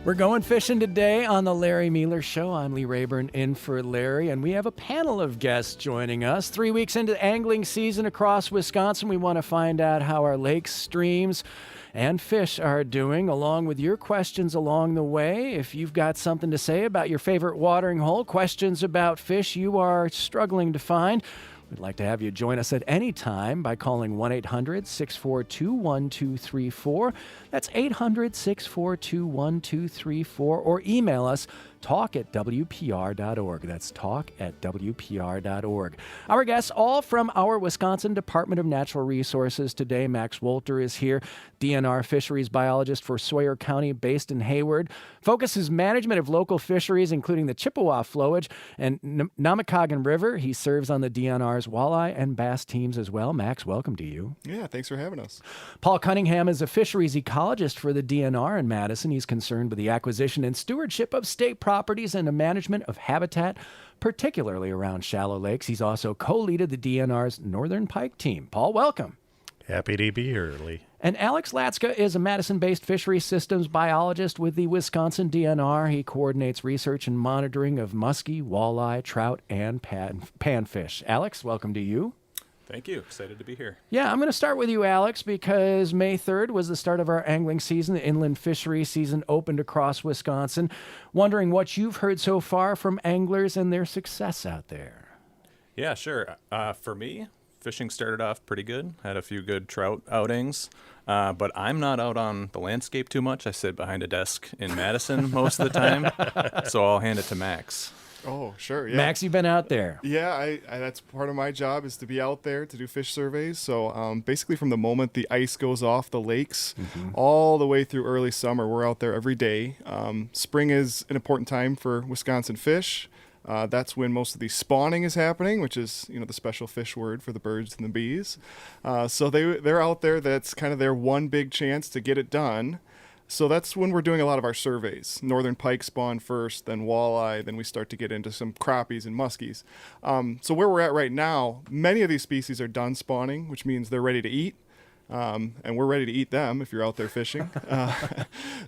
We're going fishing today on the Larry Mueller Show. I'm Lee Rayburn in for Larry, and we have a panel of guests joining us. 3 weeks into angling season across Wisconsin, we want to find out how our lakes, streams, and fish are doing, along with your questions along the way. If you've got something to say about your favorite watering hole, questions about fish you are struggling to find, we'd like to have you join us at any time by calling 1-800-642-1234. That's 800-642-1234, or email us talk@wpr.org. That's talk@wpr.org. Our guests, all from our Wisconsin Department of Natural Resources today. Max Wolter is here, DNR fisheries biologist for Sawyer County, based in Hayward. Focuses management of local fisheries, including the Chippewa flowage and Namakagon River. He serves on the DNR's walleye and bass teams as well. Max, welcome to you. Yeah, thanks for having us. Paul Cunningham is a fisheries ecologist for the DNR in Madison. He's concerned with the acquisition and stewardship of state properties and the management of habitat, particularly around shallow lakes. He's also co-leaded the DNR's Northern Pike team. Paul, welcome. Happy to be here, Lee. And Alex Latska is a Madison-based fisheries systems biologist with the Wisconsin DNR. He coordinates research and monitoring of muskie, walleye, trout, and panfish. Alex, welcome to you. Thank you. Excited to be here. Yeah, I'm going to start with you, Alex, because May 3rd was the start of our angling season. The inland fishery season opened across Wisconsin. Wondering what you've heard so far from anglers and their success out there. Yeah, sure. For me, fishing started off pretty good. Had a few good trout outings, but I'm not out on the landscape too much. I sit behind a desk in Madison most of the time, so I'll hand it to Max. Oh, sure. Yeah. Max, you've been out there. Yeah, I that's part of my job is to be out there to do fish surveys. So basically from the moment the ice goes off the lakes all the way through early summer, we're out there every day. Spring is an important time for Wisconsin fish. That's when most of the spawning is happening, which is, the special fish word for the birds and the bees. So they're out there. That's kind of their one big chance to get it done. So that's when we're doing a lot of our surveys. Northern pike spawn first, then walleye, then we start to get into some crappies and muskies. So where we're at right now, many of these species are done spawning, which means they're ready to eat. And we're ready to eat them if you're out there fishing.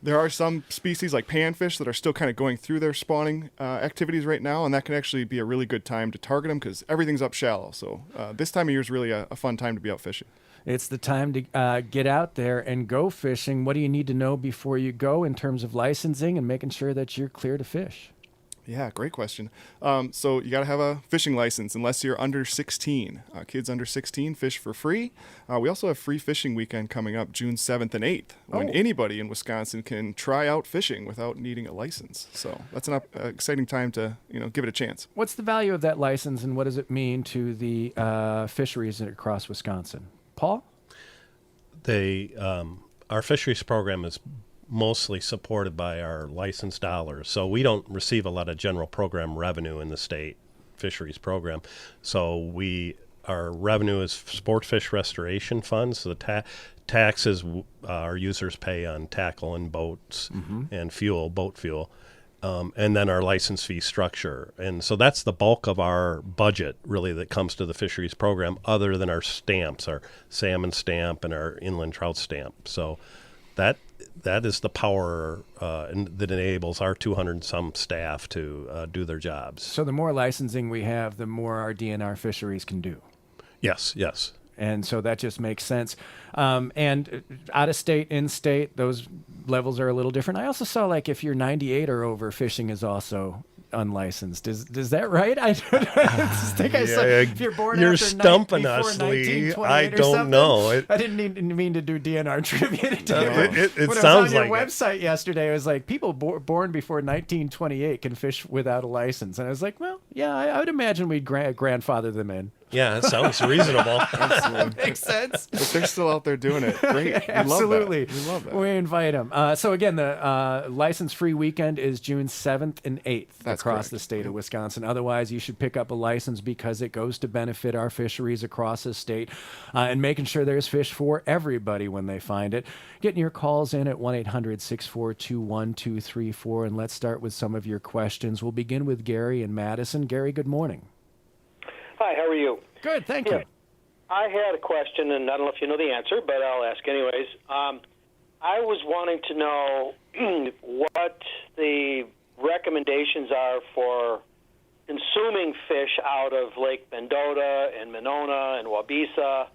There are some species like panfish that are still kind of going through their spawning activities right now, and that can actually be a really good time to target them because everything's up shallow. So this time of year is really a fun time to be out fishing. It's the time to get out there and go fishing. What do you need to know before you go in terms of licensing and making sure that you're clear to fish? Yeah, great question. So you got to have a fishing license unless you're under 16. Kids under 16 fish for free. We also have free fishing weekend coming up June 7th and 8th when anybody in Wisconsin can try out fishing without needing a license. So that's an exciting time to give it a chance. What's the value of that license and what does it mean to the fisheries across Wisconsin? Paul? Our fisheries program is mostly supported by our licensed dollars. So we don't receive a lot of general program revenue in the state fisheries program. So our revenue is sport fish restoration funds. So the taxes our users pay on tackle and boats and boat fuel. And then our license fee structure. And so that's the bulk of our budget, really, that comes to the fisheries program, other than our stamps, our salmon stamp and our inland trout stamp. So that is the power that enables our 200-some staff to do their jobs. So the more licensing we have, the more our DNR fisheries can do. Yes. And so that just makes sense. And out of state, in state, those levels are a little different. I also saw if you're 98 or over, fishing is also unlicensed. Is that right? I think I saw if you're born you're after stumping us, Lee. I don't know. I didn't mean to do DNR trivia. It when sounds I was on like your website yesterday, it was like people born before 1928 can fish without a license, and I was like, well, yeah, I would imagine we'd grandfather them in. Yeah, it sounds reasonable. Makes sense. But they're still out there doing it. Great. Absolutely. We love that. We invite them. So again, the license-free weekend is June 7th and 8th across the state of Wisconsin. Otherwise, you should pick up a license because it goes to benefit our fisheries across the state and making sure there's fish for everybody when they find it. Getting your calls in at 1-800-642-1234, and let's start with some of your questions. We'll begin with Gary in Madison. Gary, good morning. Hi, how are you? Good, thank you. I had a question, and I don't know if you know the answer, but I'll ask anyways. I I was wanting to know what the recommendations are for consuming fish out of Lake Mendota and Monona and Waubesa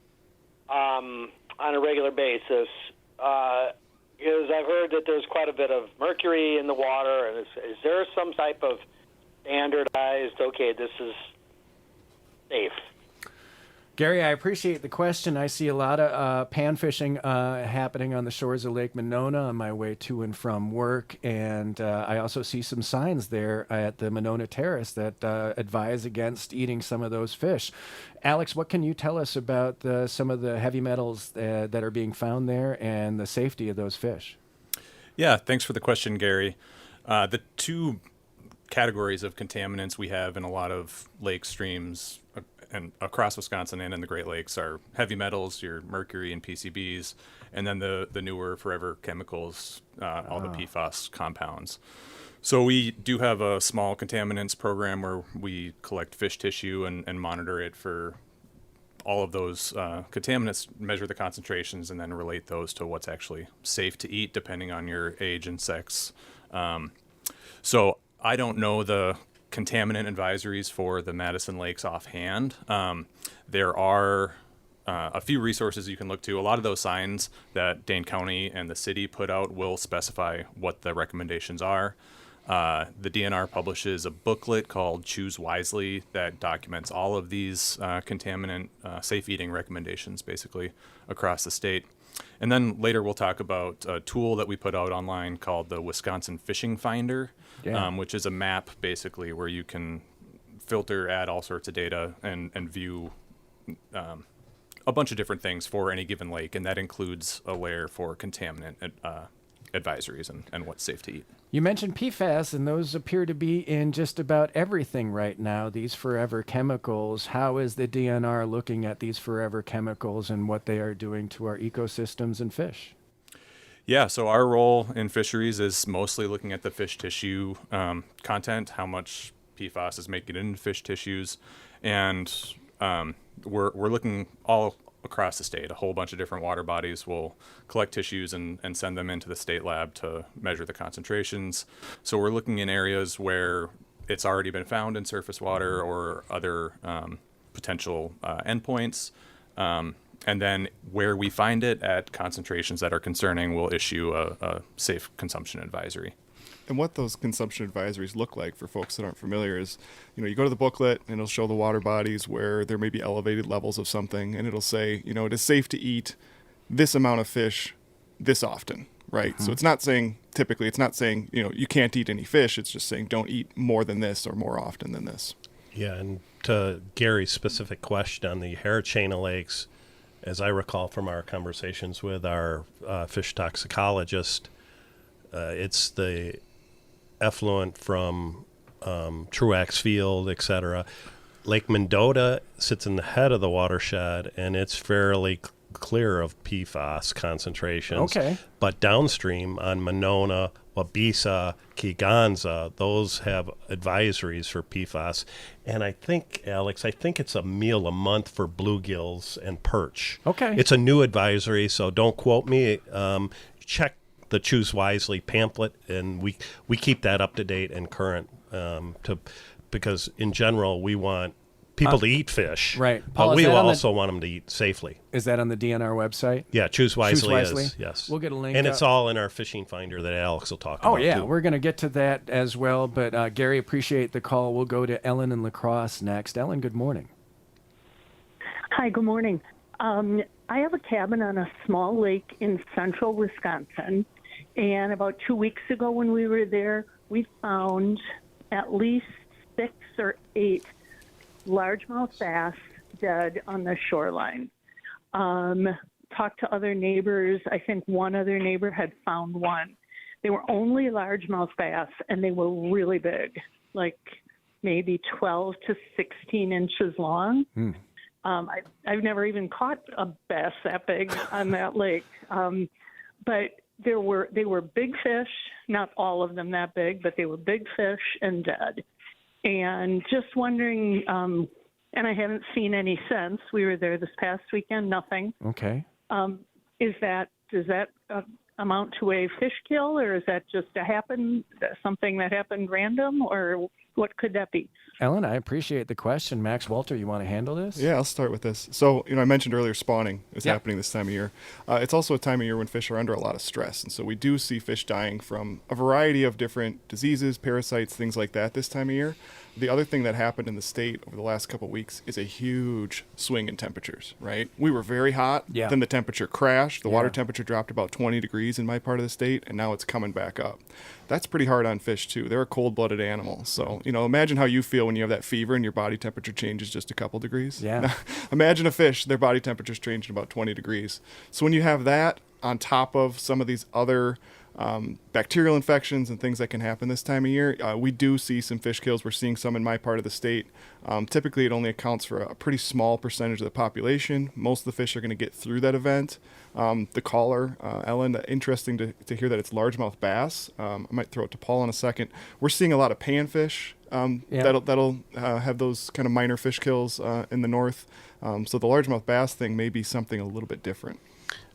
on a regular basis. Because I've heard that there's quite a bit of mercury in the water, and is there some type of standardized, okay, this is safe? Gary, I appreciate the question. I see a lot of pan fishing happening on the shores of Lake Monona on my way to and from work, and I also see some signs there at the Monona Terrace that advise against eating some of those fish. Alex, what can you tell us about some of the heavy metals that are being found there and the safety of those fish? Yeah, thanks for the question, Gary. The two categories of contaminants we have in a lot of lake streams and across Wisconsin and in the Great Lakes are heavy metals, your mercury and PCBs, and then the newer forever chemicals, all the PFAS compounds. So we do have a small contaminants program where we collect fish tissue and monitor it for all of those contaminants, measure the concentrations, and then relate those to what's actually safe to eat depending on your age and sex. So I don't know the contaminant advisories for the Madison Lakes offhand. There are a few resources you can look to. A lot of those signs that Dane County and the city put out will specify what the recommendations are. The DNR publishes a booklet called Choose Wisely that documents all of these contaminant safe eating recommendations basically across the state. And then later we'll talk about a tool that we put out online called the Wisconsin Fishing Finder, which is a map basically where you can filter, add all sorts of data, and view a bunch of different things for any given lake. And that includes a layer for contaminant advisories and what's safe to eat. You mentioned PFAS, and those appear to be in just about everything right now, these forever chemicals. How is the DNR looking at these forever chemicals and what they are doing to our ecosystems and fish? Yeah, so our role in fisheries is mostly looking at the fish tissue content, how much PFAS is making it into fish tissues, and we're looking all across the state. A whole bunch of different water bodies will collect tissues and send them into the state lab to measure the concentrations. So we're looking in areas where it's already been found in surface water or other potential endpoints. And then where we find it at concentrations that are concerning, we'll issue a safe consumption advisory. And what those consumption advisories look like for folks that aren't familiar is, you go to the booklet and it'll show the water bodies where there may be elevated levels of something, and it'll say, it is safe to eat this amount of fish this often, right? So it's not saying, you can't eat any fish. It's just saying don't eat more than this or more often than this. Yeah, and to Gary's specific question on the hair chain of lakes, as I recall from our conversations with our fish toxicologist, it's the effluent from Truax Field, etc. Lake Mendota sits in the head of the watershed, and it's fairly clear of PFAS concentrations. Okay. But downstream on Monona, Waubesa, Kegonsa, those have advisories for PFAS. And I think, Alex, it's a meal a month for bluegills and perch. Okay. It's a new advisory, so don't quote me. Check the Choose Wisely pamphlet, and we keep that up to date and current because in general we want people to eat fish, right? Paul, but we also want them to eat safely. Is that on the DNR website? Yeah, Choose Wisely, Wisely? is, yes. We'll get a link. And it's all in our fishing finder that Alex will talk about. Oh, yeah, too. we're going to get to that as well. But Gary, appreciate the call. We'll go to Ellen in La Crosse next. Ellen, good morning. Hi, good morning. I have a cabin on a small lake in central Wisconsin. And about 2 weeks ago when we were there, we found at least 6 or 8 largemouth bass dead on the shoreline. Talked to other neighbors. I think one other neighbor had found one. They were only largemouth bass, and they were really big, like maybe 12 to 16 inches long. I've never even caught a bass that big on that lake. But they were big fish, not all of them that big, but they were big fish and dead. And just wondering, and I haven't seen any since. We were there this past weekend, nothing. Okay. Does that amount to a fish kill, or is that just something that happened random, or what could that be? Ellen, I appreciate the question. Max Walter, you want to handle this? Yeah, I'll start with this. So, I mentioned earlier spawning is Yeah. happening this time of year. It's also a time of year when fish are under a lot of stress. And so we do see fish dying from a variety of different diseases, parasites, things like that this time of year. The other thing that happened in the state over the last couple of weeks is a huge swing in temperatures, right? We were very hot. Yeah. Then the temperature crashed. The water Yeah. temperature dropped about 20 degrees in my part of the state, and now it's coming back up. That's pretty hard on fish, too. They're a cold-blooded animal. So, imagine how you feel when you have that fever and your body temperature changes just a couple degrees. Yeah. Now, imagine a fish, their body temperature's changing about 20 degrees. So when you have that on top of some of these other bacterial infections and things that can happen this time of year, we do see some fish kills. We're seeing some in my part of the state. Typically, it only accounts for a pretty small percentage of the population. Most of the fish are going to get through that event. The caller, Ellen, interesting to hear that it's largemouth bass. I might throw it to Paul in a second. We're seeing a lot of panfish that'll have those kind of minor fish kills in the north. So the largemouth bass thing may be something a little bit different.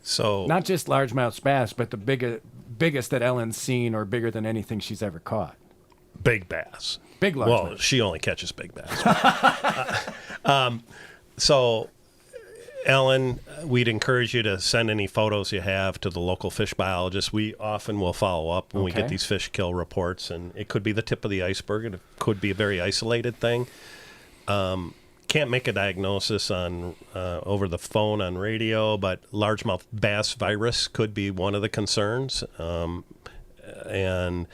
So Not just largemouth bass, but the biggest that Ellen's seen, or bigger than anything she's ever caught. big bass. Big largemouth. Well, she only catches big bass. So, Ellen, we'd encourage you to send any photos you have to the local fish biologist. We often will follow up when we Okay. get these fish kill reports, and it could be the tip of the iceberg, and it could be a very isolated thing. Can't make a diagnosis on over the phone on radio, but largemouth bass virus could be one of the concerns. And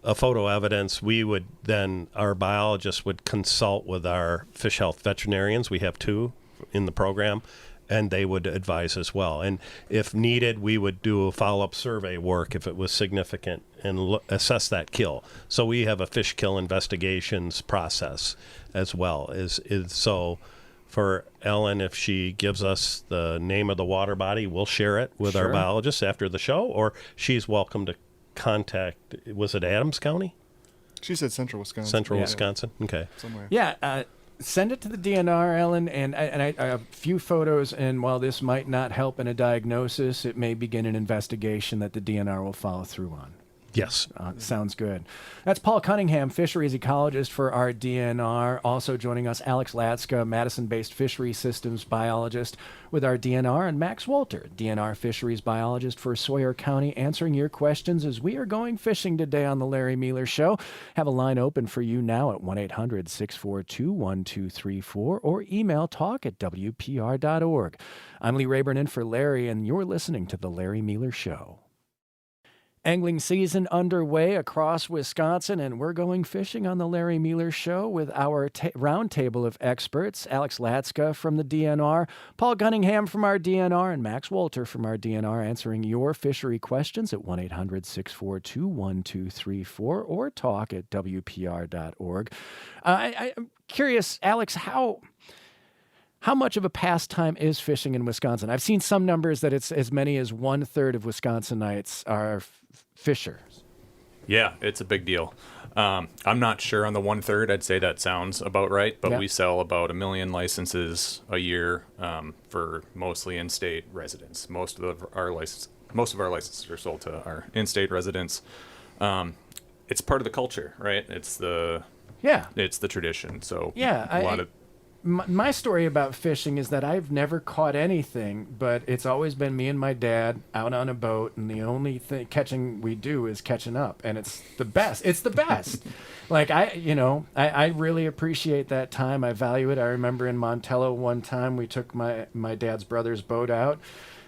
a photo evidence, our biologists would consult with our fish health veterinarians. We have 2 in the program, and they would advise as well. And if needed, we would do a follow-up survey work if it was significant and assess that kill. So we have a fish kill investigations process as well. So for Ellen, if she gives us the name of the water body, we'll share it with our Sure. biologists after the show, or she's welcome to contact, was it Adams County? She said Central Wisconsin. Central Yeah. Wisconsin? Okay. Somewhere. Yeah, send it to the DNR, Ellen, and I have a few photos, and while this might not help in a diagnosis, it may begin an investigation that the DNR will follow through on. Yes. Sounds good. That's Paul Cunningham, fisheries ecologist for our DNR. Also joining us, Alex Latska, Madison-based fishery systems biologist with our DNR, and Max Walter, DNR fisheries biologist for Sawyer County, answering your questions as we are going fishing today on the Larry Mealer Show. Have a line open for you now at 1-800-642-1234 or email talk@wpr.org. I'm Lee Rayburn in for Larry, and you're listening to the Larry Mealer Show. Angling season underway across Wisconsin, and we're going fishing on the Larry Mealer Show with our roundtable of experts, Alex Latska from the DNR, Paul Cunningham from our DNR, and Max Walter from our DNR, answering your fishery questions at 1-800-642-1234 or talk@wpr.org. I'm curious, Alex, how much of a pastime is fishing in Wisconsin? I've seen some numbers that it's as many as 1/3 of Wisconsinites are fishers. Yeah, it's a big deal. I'm not sure on the 1/3. I'd say that sounds about right, but Yeah. we sell about 1 million licenses a year for mostly in-state residents. Most of our licenses are sold to our in-state residents. It's part of the culture, right? It's the tradition. So Yeah, a lot of My story about fishing is that I've never caught anything, but it's always been me and my dad out on a boat, and the only catching we do is catching up, and it's the best. It's the best. Like I really appreciate that time. I value it. I remember in Montello one time we took my dad's brother's boat out.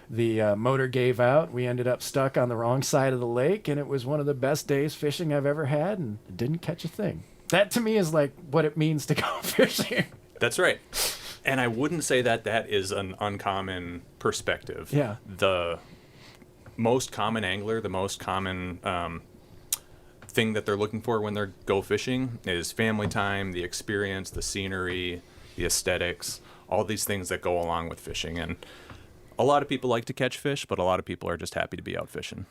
The motor gave out. We ended up stuck on the wrong side of the lake, and it was one of the best days fishing I've ever had, and didn't catch a thing. That to me is like what it means to go fishing. That's right. And I wouldn't say that is an uncommon perspective. Yeah. The most common angler, the most common thing that they're looking for when they're go fishing is family time, the experience, the scenery, the aesthetics, all these things that go along with fishing. And A lot of people like to catch fish, but a lot of people are just happy to be out fishing.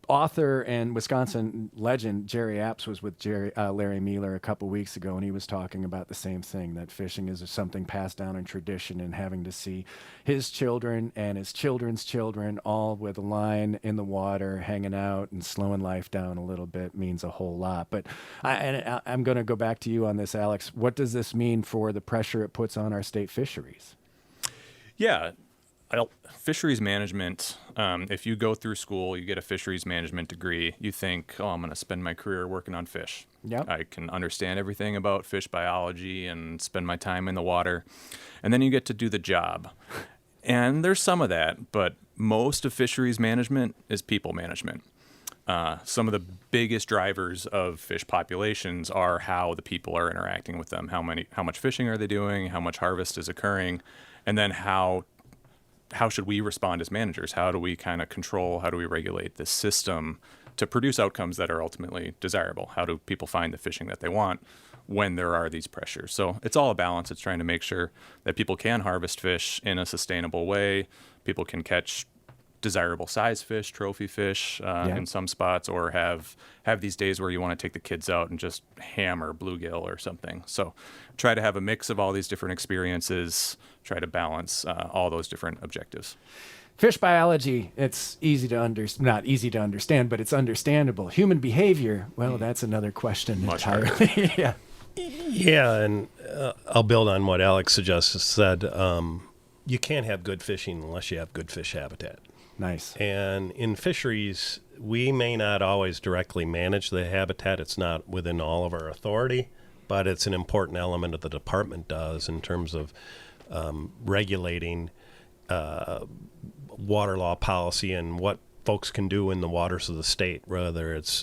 Author and Wisconsin legend Jerry Apps was with Larry Mealer a couple weeks ago, and he was talking about the same thing, that fishing is something passed down in tradition, and having to see his children and his children's children all with a line in the water, hanging out and slowing life down a little bit means a whole lot. But I'm going to go back to you on this, Alex. What does this mean for the pressure it puts on our state fisheries? Yeah. Fisheries management, if you go through school, you get a fisheries management degree, you think, oh, I'm going to spend my career working on fish. Yep. I can understand everything about fish biology and spend my time in the water. And then you get to do the job. And there's some of that, but most of fisheries management is people management. Some of the biggest drivers of fish populations are how the people are interacting with them. How much fishing are they doing? How much harvest is occurring? And then how should we respond as managers? How do we kind of control, how do we regulate this system to produce outcomes that are ultimately desirable? How do people find the fishing that they want when there are these pressures? So it's all a balance. It's trying to make sure that people can harvest fish in a sustainable way. People can catch desirable size fish, trophy fish in some spots, or have these days where you want to take the kids out and just hammer bluegill or something. So try to have a mix of all these different experiences, try to balance all those different objectives. Fish biology, it's not easy to understand, but it's understandable. Human behavior, well, that's another question entirely. Yeah. Yeah, and I'll build on what Alex just said. You can't have good fishing unless you have good fish habitat. Nice. And in fisheries, we may not always directly manage the habitat. It's not within all of our authority, but it's an important element that the department does in terms of regulating water law policy and what folks can do in the waters of the state, whether it's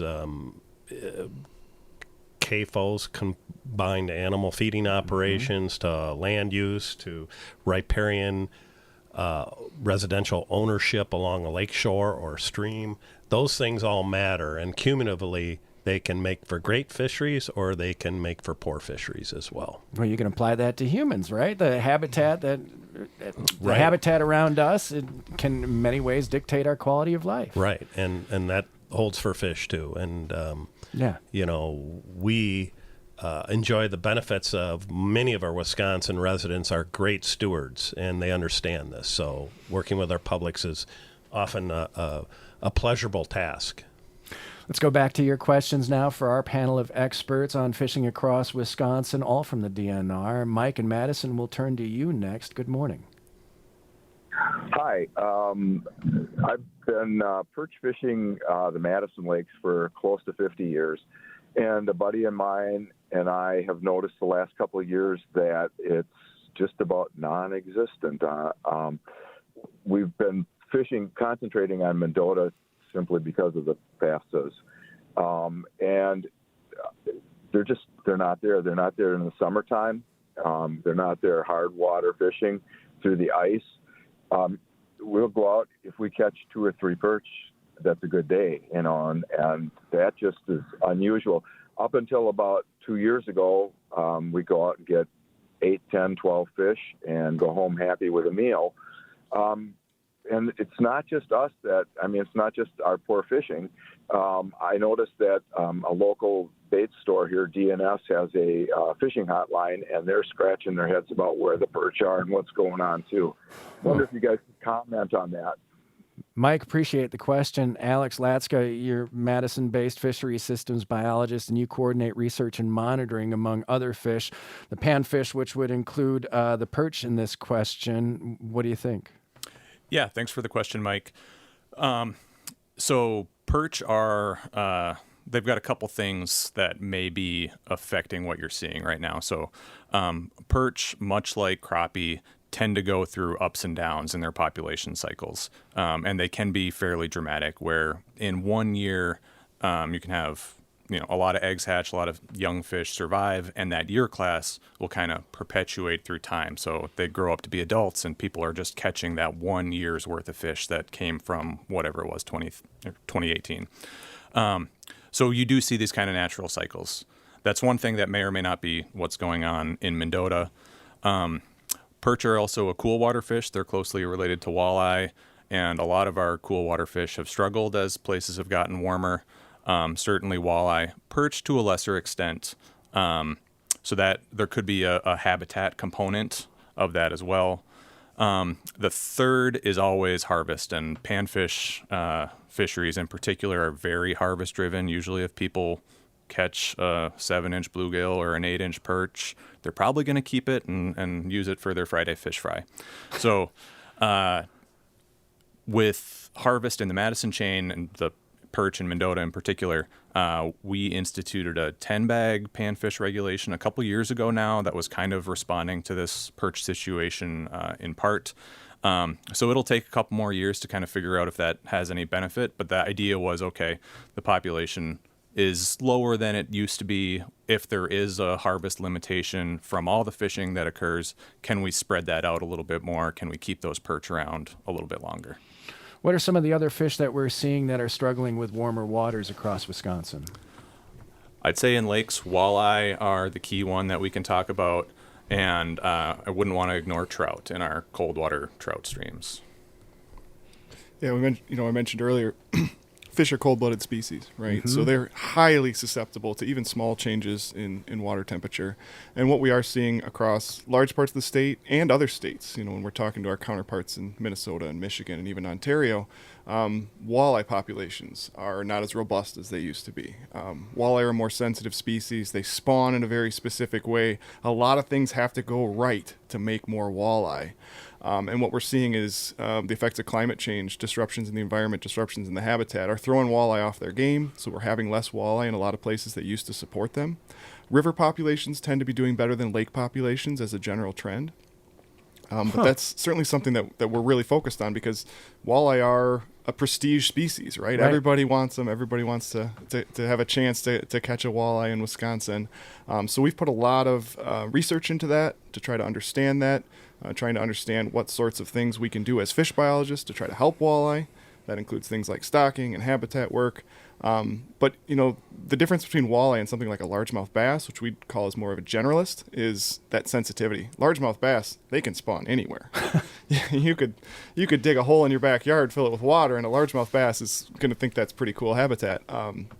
CAFOs, combined animal feeding operations, to land use, to riparian residential ownership along a lake shore or stream. Those things all matter, and cumulatively they can make for great fisheries or they can make for poor fisheries as well. Well, you can apply that to humans, right? The habitat Right. habitat around us, it can in many ways dictate our quality of life. Right, and that holds for fish too. And we enjoy the benefits of many of our Wisconsin residents are great stewards, and they understand this. So working with our publics is often a pleasurable task. Let's go back to your questions now for our panel of experts on fishing across Wisconsin, all from the DNR. Mike and Madison, will turn to you next. Good morning. Hi. I've been perch fishing the Madison Lakes for close to 50 years. And a buddy of mine and I have noticed the last couple of years that it's just about non-existent. We've been concentrating on Mendota simply because of the FAFSAs. And they're not there. They're not there in the summertime. They're not there hard water fishing through the ice. We'll go out if we catch 2 or 3 perch. That's a good day, and that just is unusual. Up until about 2 years ago, we go out and get 8, 10, 12 fish and go home happy with a meal. And it's not just us it's not just our poor fishing. I noticed that a local bait store here, DNS, has a fishing hotline, and they're scratching their heads about where the perch are and what's going on, too. I wonder if you guys could comment on that. Mike, appreciate the question. Alex Latska, you're Madison-based fishery systems biologist, and you coordinate research and monitoring, among other fish, the panfish, which would include the perch in this question. What do you think? Yeah, thanks for the question, Mike. So perch are, they've got a couple things that may be affecting what you're seeing right now. So perch, much like crappie, tend to go through ups and downs in their population cycles. And they can be fairly dramatic, where in 1 year you can have a lot of eggs hatch, a lot of young fish survive, and that year class will kind of perpetuate through time. So they grow up to be adults, and people are just catching that 1 year's worth of fish that came from whatever it was, 2018. So you do see these kind of natural cycles. That's one thing that may or may not be what's going on in Mendota. Perch are also a cool water fish. They're closely related to walleye, and a lot of our cool water fish have struggled as places have gotten warmer. Certainly walleye, perch to a lesser extent. So that there could be a habitat component of that as well. The third is always harvest, and panfish fisheries in particular are very harvest driven. Usually if people catch a 7-inch bluegill or an 8-inch perch, they're probably going to keep it and use it for their Friday fish fry. So with harvest in the Madison chain and the perch in Mendota in particular, we instituted a 10-bag panfish regulation a couple years ago now that was kind of responding to this perch situation in part. So it'll take a couple more years to kind of figure out if that has any benefit. But the idea was, okay, the population is lower than it used to be. If there is a harvest limitation from all the fishing that occurs, can we spread that out a little bit more? Can we keep those perch around a little bit longer? What are some of the other fish that we're seeing that are struggling with warmer waters across Wisconsin? I'd say in lakes, walleye are the key one that we can talk about, and I wouldn't want to ignore trout in our cold water trout streams. Yeah, I mentioned earlier, fish are cold-blooded species, right? So they're highly susceptible to even small changes in water temperature. And what we are seeing across large parts of the state and other states, when we're talking to our counterparts in Minnesota and Michigan and even Ontario, walleye populations are not as robust as they used to be. Walleye are a more sensitive species. They spawn in a very specific way. A lot of things have to go right to make more walleye. And what we're seeing is the effects of climate change, disruptions in the environment, disruptions in the habitat are throwing walleye off their game. So we're having less walleye in a lot of places that used to support them. River populations tend to be doing better than lake populations as a general trend. But that's certainly something that we're really focused on because walleye are a prestige species, right? Everybody wants them. Everybody wants to have a chance to catch a walleye in Wisconsin. So we've put a lot of research into that to try to understand that, trying to understand what sorts of things we can do as fish biologists to try to help walleye. That includes things like stocking and habitat work. But, the difference between walleye and something like a largemouth bass, which we'd call as more of a generalist, is that sensitivity. Largemouth bass, they can spawn anywhere. You could dig a hole in your backyard, fill it with water, and a largemouth bass is going to think that's pretty cool habitat.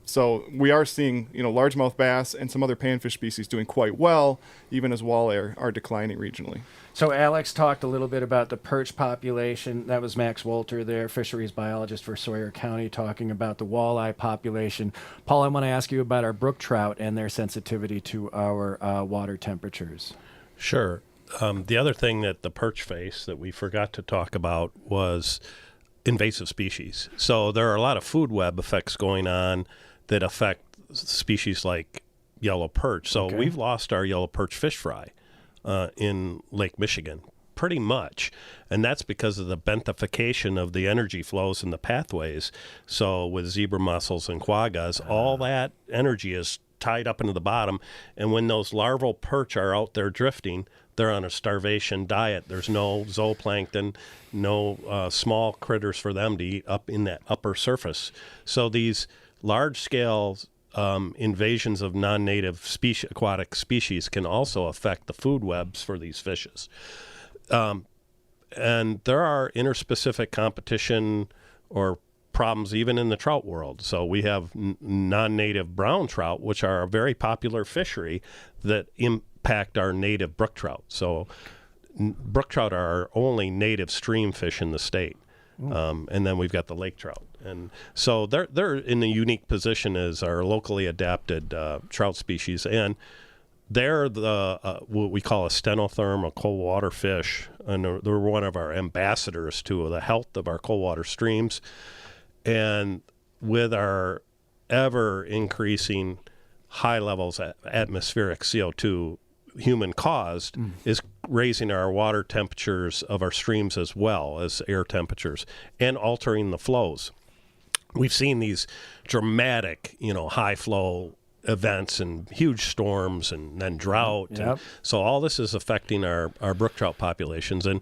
So we are seeing, largemouth bass and some other panfish species doing quite well, even as walleye are declining regionally. So Alex talked a little bit about the perch population. That was Max Wolter there, fisheries biologist for Sawyer County, talking about the walleye population. Paul, I want to ask you about our brook trout and their sensitivity to our water temperatures. Sure. The other thing that the perch face that we forgot to talk about was invasive species. So there are a lot of food web effects going on that affect species like yellow perch. So we've lost our yellow perch fish fry in Lake Michigan, pretty much. And that's because of the benthification of the energy flows in the pathways. So with zebra mussels and quaggas, all that energy is tied up into the bottom. And when those larval perch are out there drifting, they're on a starvation diet. There's no zooplankton, no small critters for them to eat up in that upper surface. So these large-scale invasions of non-native aquatic species can also affect the food webs for these fishes. And there are interspecific competition or problems even in the trout world. So we have non-native brown trout, which are a very popular fishery that impact our native brook trout. So brook trout are our only native stream fish in the state. And then we've got the lake trout. And so they're in a unique position as our locally adapted trout species. And they're what we call a stenotherm, a cold water fish. And they're one of our ambassadors to the health of our cold water streams. And with our ever increasing high levels of atmospheric CO2, human caused, is raising our water temperatures of our streams as well as air temperatures and altering the flows. We've seen these dramatic, high flow events and huge storms and then drought. Yep. And so all this is affecting our brook trout populations. And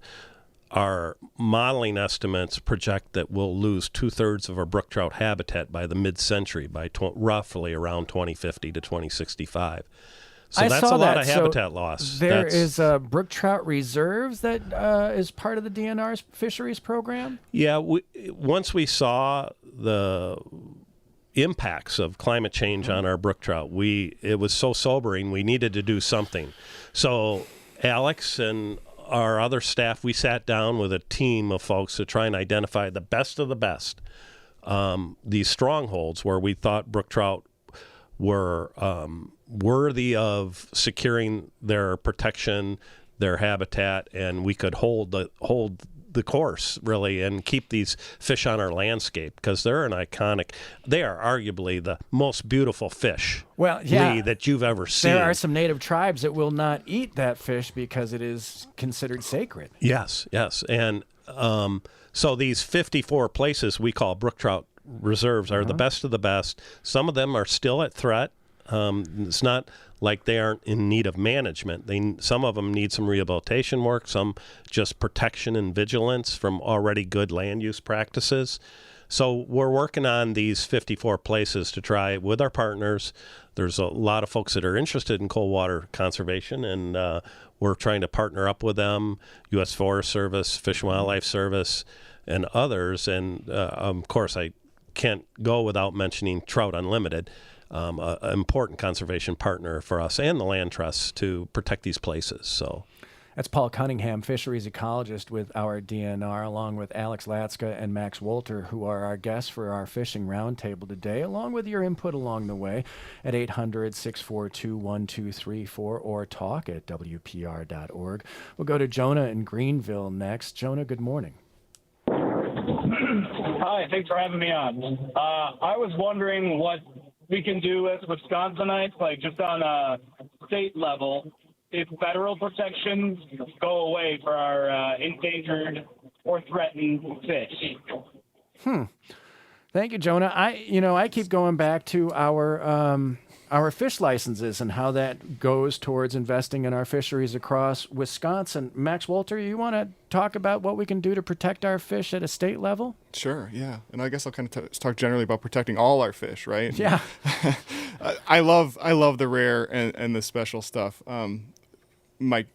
our modeling estimates project that we'll lose 2/3 of our brook trout habitat by the mid-century, by roughly around 2050 to 2065. So I that's saw a lot that. of So habitat loss. There is brook trout reserves that is part of the DNR's fisheries program. Yeah, once we saw the impacts of climate change on our brook trout, it was so sobering. We needed to do something. So Alex and our other staff, we sat down with a team of folks to try and identify the best of the best. These strongholds where we thought brook trout were worthy of securing their protection, their habitat, and we could hold the course, really, and keep these fish on our landscape because they are arguably the most beautiful fish that you've ever seen. There are some native tribes that will not eat that fish because it is considered sacred. Yes. And so these 54 places we call brook trout reserves are the best of the best. Some of them are still at threat. It's not like they aren't in need of management. Some of them need some rehabilitation work, some just protection and vigilance from already good land use practices. So we're working on these 54 places to try with our partners. There's a lot of folks that are interested in cold water conservation, and we're trying to partner up with them, U.S. Forest Service, Fish and Wildlife Service, and others. And, of course, I can't go without mentioning Trout Unlimited, an important conservation partner for us and the land trusts to protect these places. So that's Paul Cunningham, fisheries ecologist with our DNR, along with Alex Latska and Max Wolter, who are our guests for our fishing roundtable today, along with your input along the way at 800-642-1234 or talk at WPR.org. We'll go to Jonah in Greenville next. Jonah, good morning. Hi, thanks for having me on. I was wondering what we can do as Wisconsinites, like just on a state level, if federal protections go away for our endangered or threatened fish. Thank you, Jonah. I keep going back to our fish licenses and how that goes towards investing in our fisheries across Wisconsin. Max Wolter, you want to talk about what we can do to protect our fish at a state level? Sure, yeah. And I guess I'll kind of talk generally about protecting all our fish, right? Yeah. I love the rare and the special stuff. We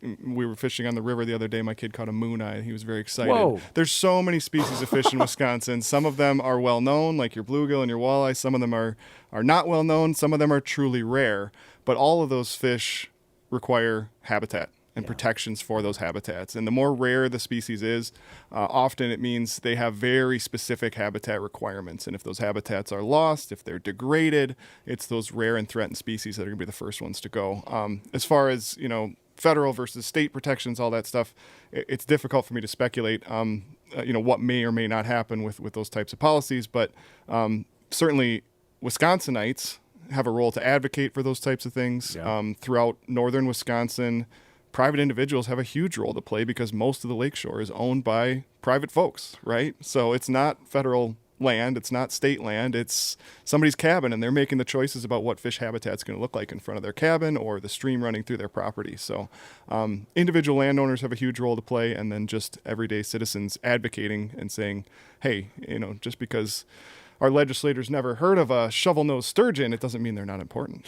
were fishing on the river the other day. My kid caught a moon eye. He was very excited. Whoa. There's so many species of fish in Wisconsin. Some of them are well known, like your bluegill and your walleye. Some of them are not well known. Some of them are truly rare. But all of those fish require habitat and protections for those habitats. And the more rare the species is, often it means they have very specific habitat requirements. And if those habitats are lost, if they're degraded, it's those rare and threatened species that are going to be the first ones to go. As far as, federal versus state protections, all that stuff, it's difficult for me to speculate, what may or may not happen with those types of policies. But certainly Wisconsinites have a role to advocate for those types of things. Yeah. Throughout northern Wisconsin, private individuals have a huge role to play because most of the lakeshore is owned by private folks, right? So it's not federal land, it's not state land, it's somebody's cabin, and they're making the choices about what fish habitat's going to look like in front of their cabin or the stream running through their property. So individual landowners have a huge role to play, and then just everyday citizens advocating and saying, hey, just because our legislators never heard of a shovel-nosed sturgeon, it doesn't mean they're not important.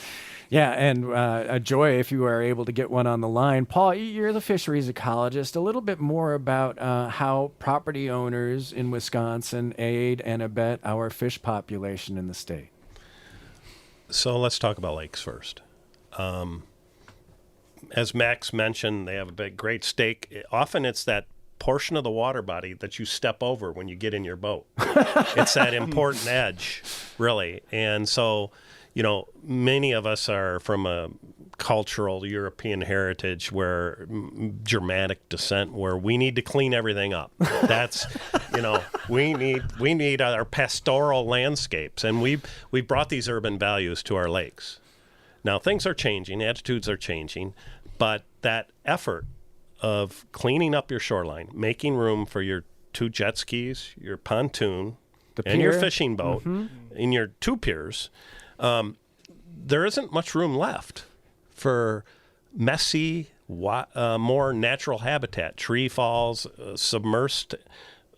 Yeah, and a joy if you are able to get one on the line. Paul, you're the fisheries ecologist. A little bit more about how property owners in Wisconsin aid and abet our fish population in the state. So let's talk about lakes first. As Max mentioned, they have a great stake. Often it's that portion of the water body that you step over when you get in your boat. It's that important edge, really. And so, many of us are from a cultural European heritage where Germanic descent, where we need to clean everything up. That's, we need our pastoral landscapes, and we brought these urban values to our lakes. Now, things are changing, attitudes are changing, but that effort of cleaning up your shoreline, making room for your 2 jet skis, your pontoon, and your fishing boat, and your 2 piers, there isn't much room left for messy, more natural habitat, tree falls, submersed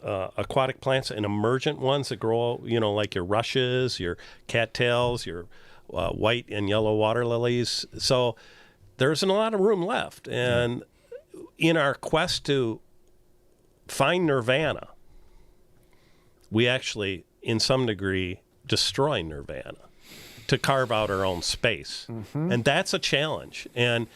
aquatic plants, and emergent ones that grow, like your rushes, your cattails, your white and yellow water lilies. So there isn't a lot of room left. And in our quest to find nirvana, we actually, in some degree, destroy nirvana to carve out our own space. And that's a challenge. And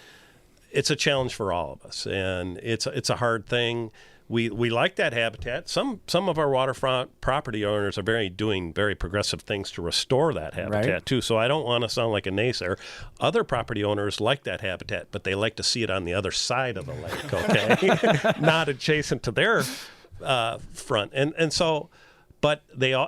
it's a challenge for all of us. And it's a hard thing. We like that habitat. Some of our waterfront property owners are doing very progressive things to restore that habitat too. So I don't want to sound like a naysayer. Other property owners like that habitat, but they like to see it on the other side of the lake, okay? Not adjacent to their front. And so, but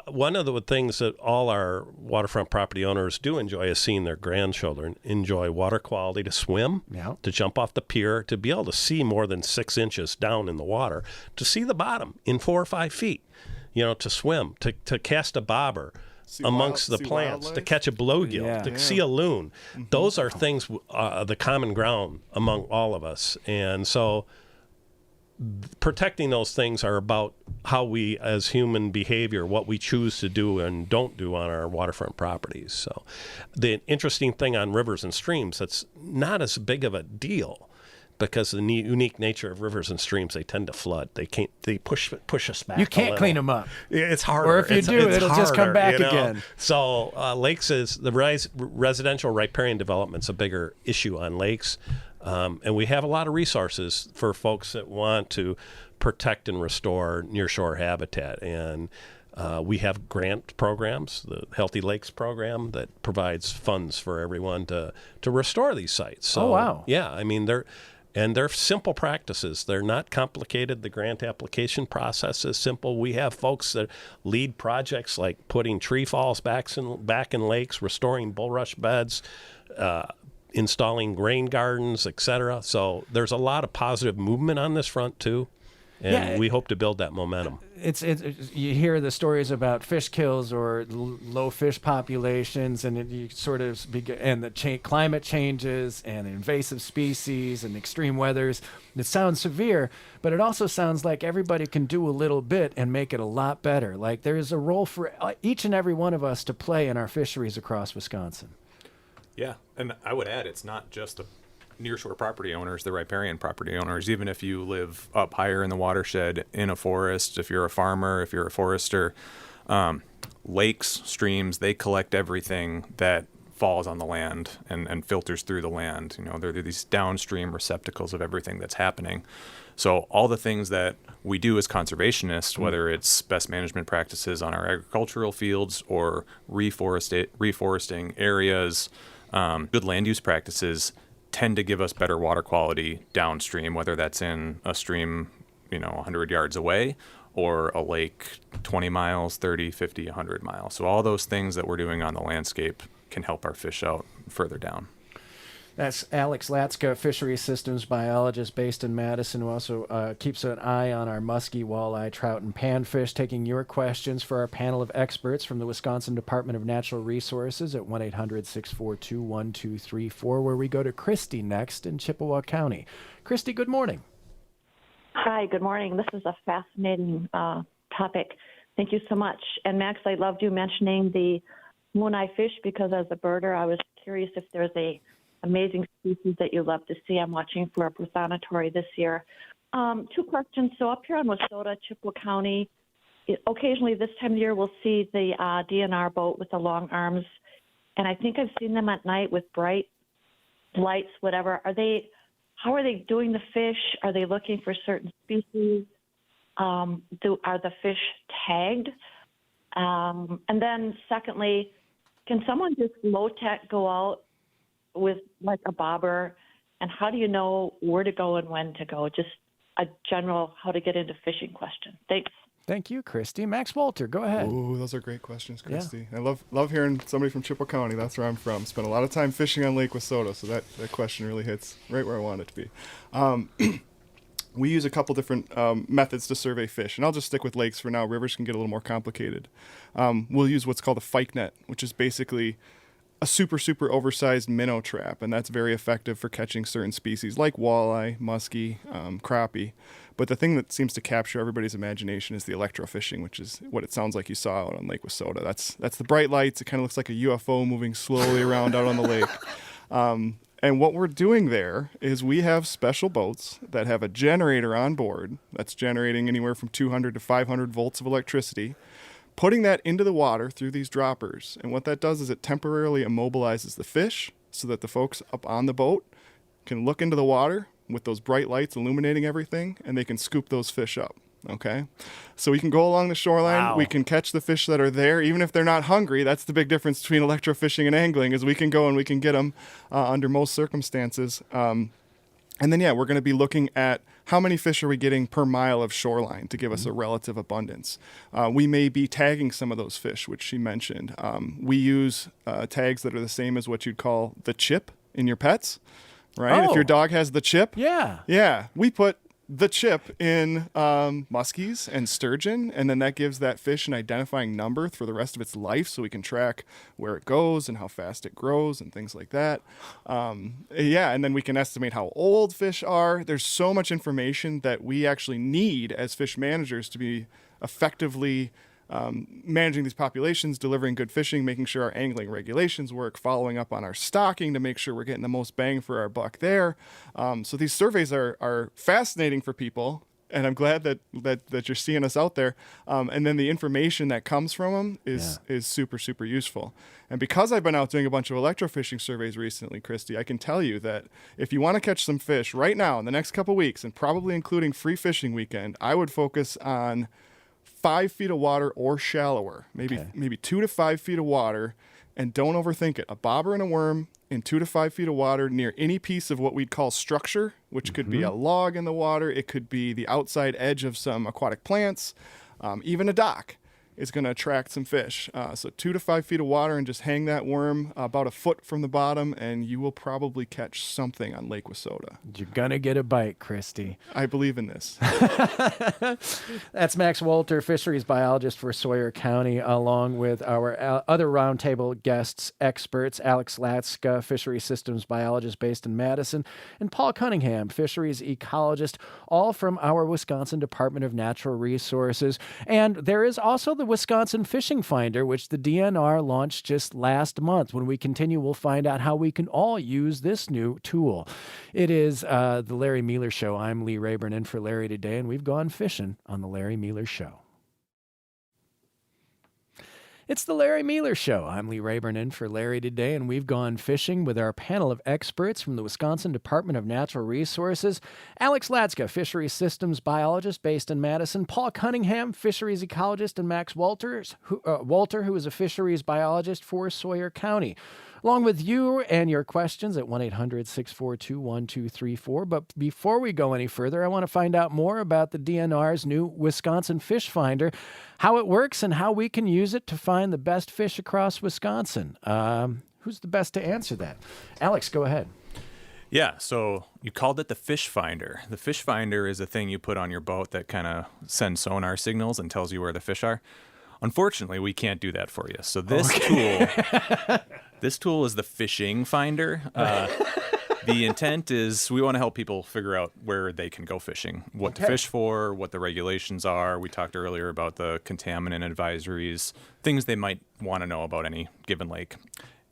one of the things that all our waterfront property owners do enjoy is seeing their grandchildren enjoy water quality to swim, to jump off the pier, to be able to see more than 6 inches down in the water, to see the bottom in 4 or 5 feet, to swim, to cast a bobber amongst the plants, wildlife? to catch a bluegill, to see a loon. Those are things, the common ground among all of us. And so protecting those things are about how we as human behavior, what we choose to do and don't do on our waterfront properties. So the interesting thing on rivers and streams, that's not as big of a deal because the unique nature of rivers and streams, they tend to flood. They push us back. You can't clean them up. It's harder. Or if you do, it'll just come back harder, again. So lakes is the residential riparian development's a bigger issue on lakes. And we have a lot of resources for folks that want to protect and restore nearshore habitat. And we have grant programs, the Healthy Lakes program, that provides funds for everyone to restore these sites. So, oh, wow. Yeah, I mean, they're simple practices. They're not complicated. The grant application process is simple. We have folks that lead projects like putting tree falls back in lakes, restoring bulrush beds, installing rain gardens, etc. So there's a lot of positive movement on this front too, and we hope to build that momentum. It's you hear the stories about fish kills or low fish populations, and you sort of and the climate changes and invasive species and extreme weathers. It sounds severe, but it also sounds like everybody can do a little bit and make it a lot better. Like there's a role for each and every one of us to play in our fisheries across Wisconsin. Yeah, and I would add, it's not just the nearshore property owners, the riparian property owners. Even if you live up higher in the watershed, in a forest, if you're a farmer, if you're a forester, lakes, streams, they collect everything that falls on the land and filters through the land. They're these downstream receptacles of everything that's happening. So all the things that we do as conservationists, whether it's best management practices on our agricultural fields or reforesting areas, good land use practices tend to give us better water quality downstream, whether that's in a stream, 100 yards away or a lake 20 miles, 30, 50, 100 miles. So all those things that we're doing on the landscape can help our fish out further down. That's Alex Latska, fishery systems biologist based in Madison, who also keeps an eye on our muskie, walleye, trout, and panfish, taking your questions for our panel of experts from the Wisconsin Department of Natural Resources at 1-800-642-1234, where we go to Christy next in Chippewa County. Christy, good morning. Hi, good morning. This is a fascinating topic. Thank you so much. And Max, I loved you mentioning the moon-eye fish because as a birder, I was curious if there's a amazing species that you love to see. I'm watching for a prothonotary this year. 2 questions. So up here on Wissota, Chippewa County, occasionally this time of year we'll see the DNR boat with the long arms, and I think I've seen them at night with bright lights, whatever. How are they doing the fish? Are they looking for certain species? Are the fish tagged? And then secondly, can someone just low-tech go out with like a bobber, and how do you know where to go and when to go? Just a general how to get into fishing question. Thanks. Thank you, Christy. Max Walter, go ahead. Ooh, those are great questions, Christy. Yeah. I love hearing somebody from Chippewa County. That's where I'm from. Spent a lot of time fishing on Lake Wissota, so that question really hits right where I want it to be. We use a couple different methods to survey fish, and I'll just stick with lakes for now. Rivers can get a little more complicated. We'll use what's called a fyke net, which is basically a super oversized minnow trap, and that's very effective for catching certain species like walleye, muskie, crappie. But the thing that seems to capture everybody's imagination is the electrofishing, which is what it sounds like you saw out on Lake Wissota. That's the bright lights. It kind of looks like a UFO moving slowly around out on the lake. And what we're doing there is we have special boats that have a generator on board that's generating anywhere from 200 to 500 volts of electricity, putting that into the water through these droppers. And what that does is it temporarily immobilizes the fish so that the folks up on the boat can look into the water with those bright lights illuminating everything, and they can scoop those fish up. Okay, so we can go along the shoreline. Wow. We can catch the fish that are there, even if they're not hungry. That's the big difference between electrofishing and angling, is we can go and we can get them under most circumstances. And then, we're going to be looking at how many fish are we getting per mile of shoreline to give us a relative abundance. We may be tagging some of those fish, which she mentioned. We use tags that are the same as what you'd call the chip in your pets, right? Oh. If your dog has the chip. Yeah. We put the chip in muskies and sturgeon, and then that gives that fish an identifying number for the rest of its life, so we can track where it goes and how fast it grows and things like that. And then we can estimate how old fish are. There's so much information that we actually need as fish managers to be effectively managing these populations, delivering good fishing, making sure our angling regulations work, following up on our stocking to make sure we're getting the most bang for our buck there. So these surveys are fascinating for people, and I'm glad that you're seeing us out there. And then the information that comes from them is super, super useful. And because I've been out doing a bunch of electrofishing surveys recently, Christy, I can tell you that if you want to catch some fish right now in the next couple weeks, and probably including free fishing weekend, I would focus on 5 feet of water or shallower, maybe 2 to 5 feet of water, and don't overthink it. A bobber and a worm in 2 to 5 feet of water near any piece of what we'd call structure, which could be a log in the water, it could be the outside edge of some aquatic plants, even a dock is going to attract some fish. So 2 to 5 feet of water, and just hang that worm about a foot from the bottom, and you will probably catch something on Lake Wissota. You're going to get a bite, Christy. I believe in this. That's Max Walter, fisheries biologist for Sawyer County, along with our other roundtable guests, experts, Alex Latska, fisheries systems biologist based in Madison, and Paul Cunningham, fisheries ecologist, all from our Wisconsin Department of Natural Resources. And there is also the Wisconsin Fishing Finder, which the DNR launched just last month. When we continue, we'll find out how we can all use this new tool. It is the Larry Mealer Show. I'm Lee Rayburn in for Larry today, and we've gone fishing on the Larry Mealer Show. It's the Larry Mealer Show. I'm Lee Rayburn in for Larry today, and we've gone fishing with our panel of experts from the Wisconsin Department of Natural Resources. Alex Latska, fisheries systems biologist based in Madison. Paul Cunningham, fisheries ecologist, and Max Walter, who is a fisheries biologist for Sawyer County. Along with you and your questions at 1-800-642-1234. But before we go any further, I want to find out more about the DNR's new Wisconsin Fish Finder, how it works, and how we can use it to find the best fish across Wisconsin. Who's the best to answer that? Alex, go ahead. Yeah, so you called it the Fish Finder. The Fish Finder is a thing you put on your boat that kind of sends sonar signals and tells you where the fish are. Unfortunately, we can't do that for you. So this tool is the Fishing Finder. The intent is we want to help people figure out where they can go fishing, what to fish for, what the regulations are. We talked earlier about the contaminant advisories, things they might want to know about any given lake,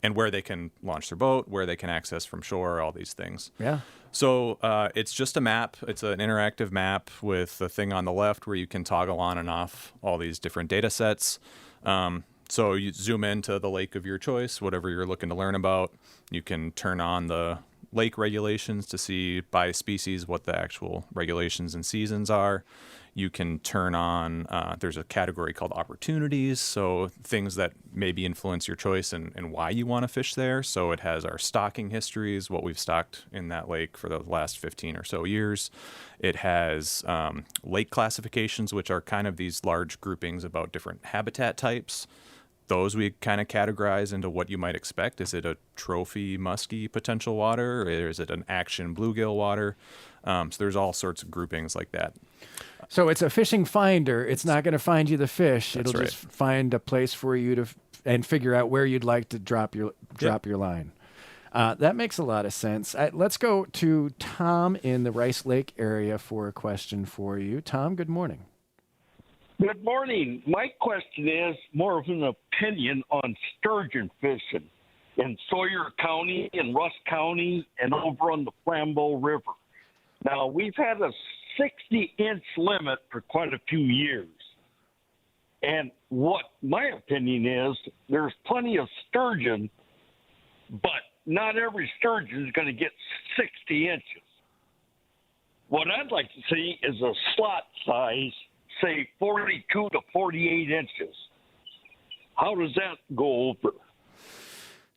and where they can launch their boat, where they can access from shore, all these things. Yeah. So it's just a map. It's an interactive map with a thing on the left where you can toggle on and off all these different data sets. So you zoom into the lake of your choice, whatever you're looking to learn about. You can turn on the lake regulations to see by species what the actual regulations and seasons are. You can turn on, there's a category called opportunities, so things that maybe influence your choice and why you want to fish there. So it has our stocking histories, what we've stocked in that lake for the last 15 or so years. It has lake classifications, which are kind of these large groupings about different habitat types. Those we kind of categorize into what you might expect. Is it a trophy muskie potential water, or is it an action bluegill water? So there's all sorts of groupings like that. So it's a fishing finder. It's not going to find you the fish. That's It'll right. just find a place for you to and figure out where you'd like to drop your line. That makes a lot of sense. Let's go to Tom in the Rice Lake area for a question for you. Tom, good morning. Good morning. My question is more of an opinion on sturgeon fishing. in Sawyer County, in Rusk County, and over on the Flambeau River. Now, we've had a 60-inch limit for quite a few years. And what my opinion is, there's plenty of sturgeon, but not every sturgeon is going to get 60 inches. What I'd like to see is a slot size, say 42 to 48 inches. How does that go over?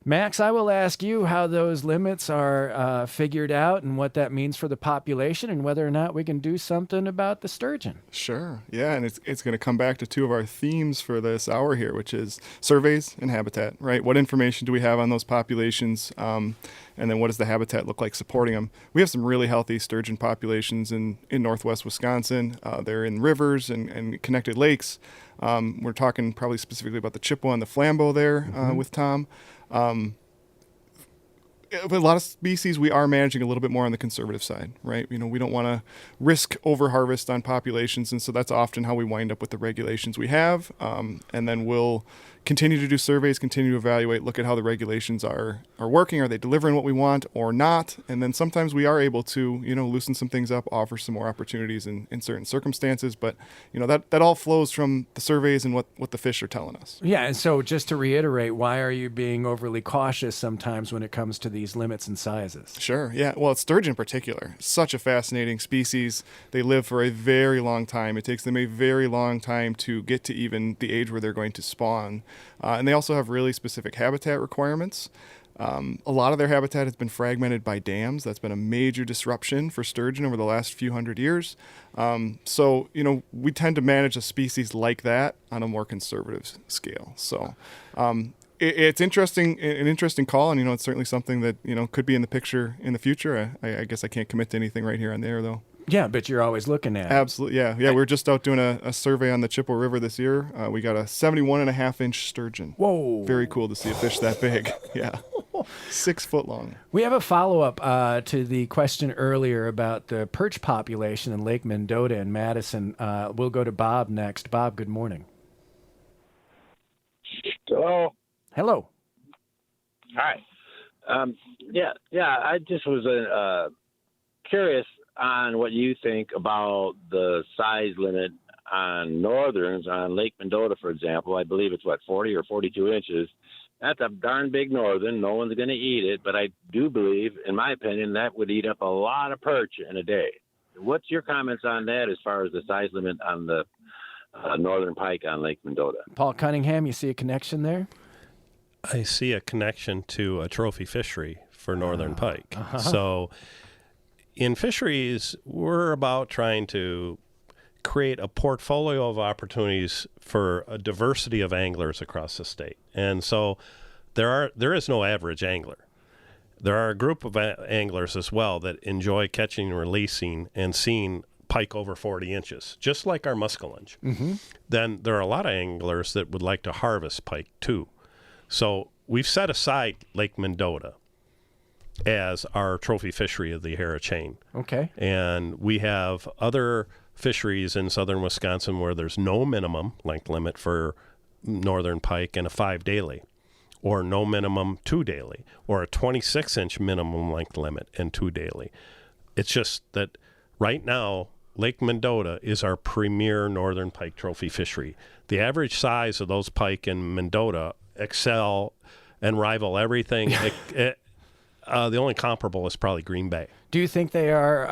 Max, I will ask you how those limits are figured out and what that means for the population and whether or not we can do something about the sturgeon. Sure. Yeah, and it's going to come back to two of our themes for this hour here, which is surveys and habitat, right? What information do we have on those populations? And then what does the habitat look like supporting them? We have some really healthy sturgeon populations in northwest Wisconsin. They're in rivers and connected lakes. We're talking probably specifically about the Chippewa and the Flambeau there with Tom. With a lot of species, we are managing a little bit more on the conservative side, right? We don't want to risk overharvest on populations, and so that's often how we wind up with the regulations we have. And then we'll continue to do surveys, continue to evaluate, look at how the regulations are working. Are they delivering what we want or not? And then sometimes we are able to, loosen some things up, offer some more opportunities in certain circumstances. But, that all flows from the surveys and what the fish are telling us. Yeah, and so just to reiterate, why are you being overly cautious sometimes when it comes to these limits and sizes? Sure, yeah. Well, it's sturgeon in particular. Such a fascinating species. They live for a very long time. It takes them a very long time to get to even the age where they're going to spawn. And they also have really specific habitat requirements. A lot of their habitat has been fragmented by dams. That's been a major disruption for sturgeon over the last few hundred years. So, we tend to manage a species like that on a more conservative scale. So it's interesting, an interesting call, and, it's certainly something that, could be in the picture in the future. I guess I can't commit to anything right here on the air, though. Yeah, but you're always looking at it. Absolutely, yeah. We were just out doing a survey on the Chippewa River this year. We got a 71.5-inch sturgeon. Whoa. Very cool to see a fish that big. Yeah. 6 foot long. We have a follow-up to the question earlier about the perch population in Lake Mendota and Madison. We'll go to Bob next. Bob, good morning. Hello. Hello. Hi. I just was curious on what you think about the size limit on northerns on Lake Mendota, for example. I believe it's 40 or 42 inches. That's a darn big northern. No one's going to eat it, but I do believe, in my opinion, that would eat up a lot of perch in a day. What's your comments on that as far as the size limit on the northern pike on Lake Mendota? Paul Cunningham, you see a connection there? I see a connection to a trophy fishery for northern pike. So in fisheries, we're about trying to create a portfolio of opportunities for a diversity of anglers across the state. And so there is no average angler. There are a group of anglers as well that enjoy catching and releasing and seeing pike over 40 inches, just like our muskellunge. Then there are a lot of anglers that would like to harvest pike too. So we've set aside Lake Mendota as our trophy fishery of the Hara chain. Okay. And we have other fisheries in southern Wisconsin where there's no minimum length limit for northern pike and a 5 daily, or no minimum 2 daily, or a 26-inch minimum length limit and 2 daily. It's just that right now, Lake Mendota is our premier northern pike trophy fishery. The average size of those pike in Mendota excel and rival everything. The only comparable is probably Green Bay. Do you think they are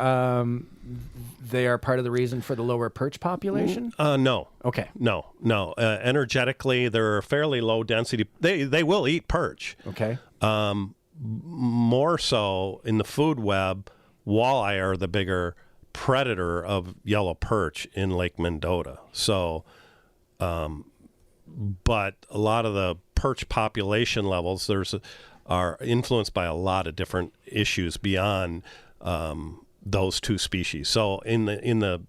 part of the reason for the lower perch population? No. Okay. No. Energetically, they're fairly low density. They will eat perch. Okay. More so in the food web, walleye are the bigger predator of yellow perch in Lake Mendota. So, but a lot of the perch population levels are influenced by a lot of different issues beyond those two species. So in the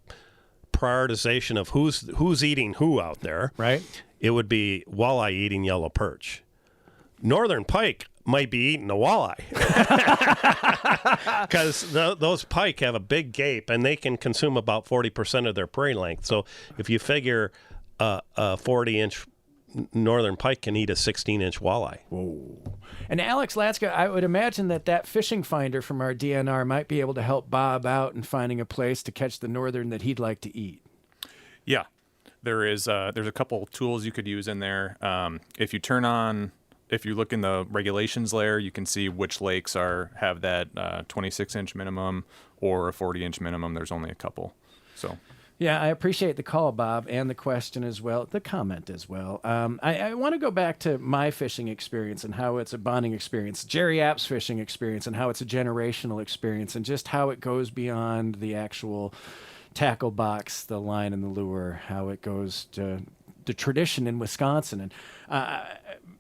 prioritization of who's eating who out there, right? It would be walleye eating yellow perch. Northern pike might be eating the walleye because those pike have a big gape and they can consume about 40% of their prey length. So if you figure a 40-inch northern pike can eat a 16-inch walleye. Whoa. And Alex Latska, I would imagine that fishing finder from our DNR might be able to help Bob out in finding a place to catch the northern that he'd like to eat. Yeah, there's a couple tools you could use in there. If you look in the regulations layer, you can see which lakes have that 26-inch minimum or a 40-inch minimum. There's only a couple. So. Yeah, I appreciate the call, Bob, and the question as well, the comment as well. I want to go back to my fishing experience and how it's a bonding experience, Jerry App's fishing experience and how it's a generational experience, and just how it goes beyond the actual tackle box, the line and the lure, how it goes to the tradition in Wisconsin. And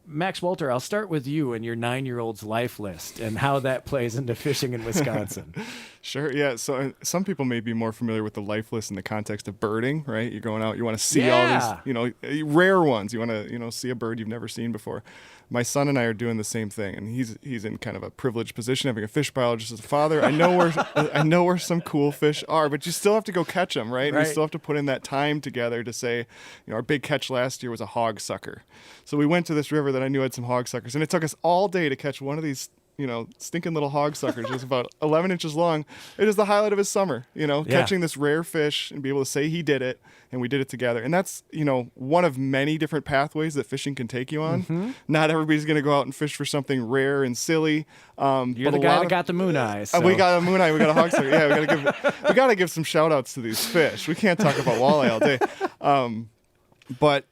Max Walter, I'll start with you and your 9-year-old's life list and how that plays into fishing in Wisconsin. Sure. Yeah. So some people may be more familiar with the life list in the context of birding, right? You're going out, you want to see all these, rare ones. You want to, see a bird you've never seen before. My son and I are doing the same thing, and he's in kind of a privileged position, having a fish biologist as a father. I know where some cool fish are, but you still have to go catch them, right? We still have to put in that time together to say, our big catch last year was a hog sucker. So we went to this river that I knew had some hog suckers, and it took us all day to catch one of these, stinking little hog suckers. It was about 11 inches long. It is the highlight of his summer, catching this rare fish and be able to say he did it, and we did it together. And that's, one of many different pathways that fishing can take you on. Mm-hmm. Not everybody's going to go out and fish for something rare and silly. You're the guy that got the moon eyes. So. We got a moon eye. We got a hog sucker. Yeah, we got to give some shout outs to these fish. We can't talk about walleye all day. But,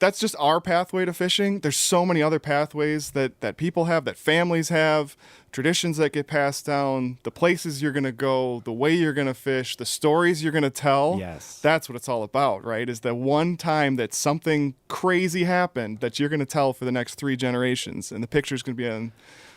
that's just our pathway to fishing. There's so many other pathways that people have, that families have, traditions that get passed down, the places you're going to go, the way you're going to fish, the stories you're going to tell. Yes. That's what it's all about, right? Is the one time that something crazy happened that you're going to tell for the next 3 generations. And the picture's going to be on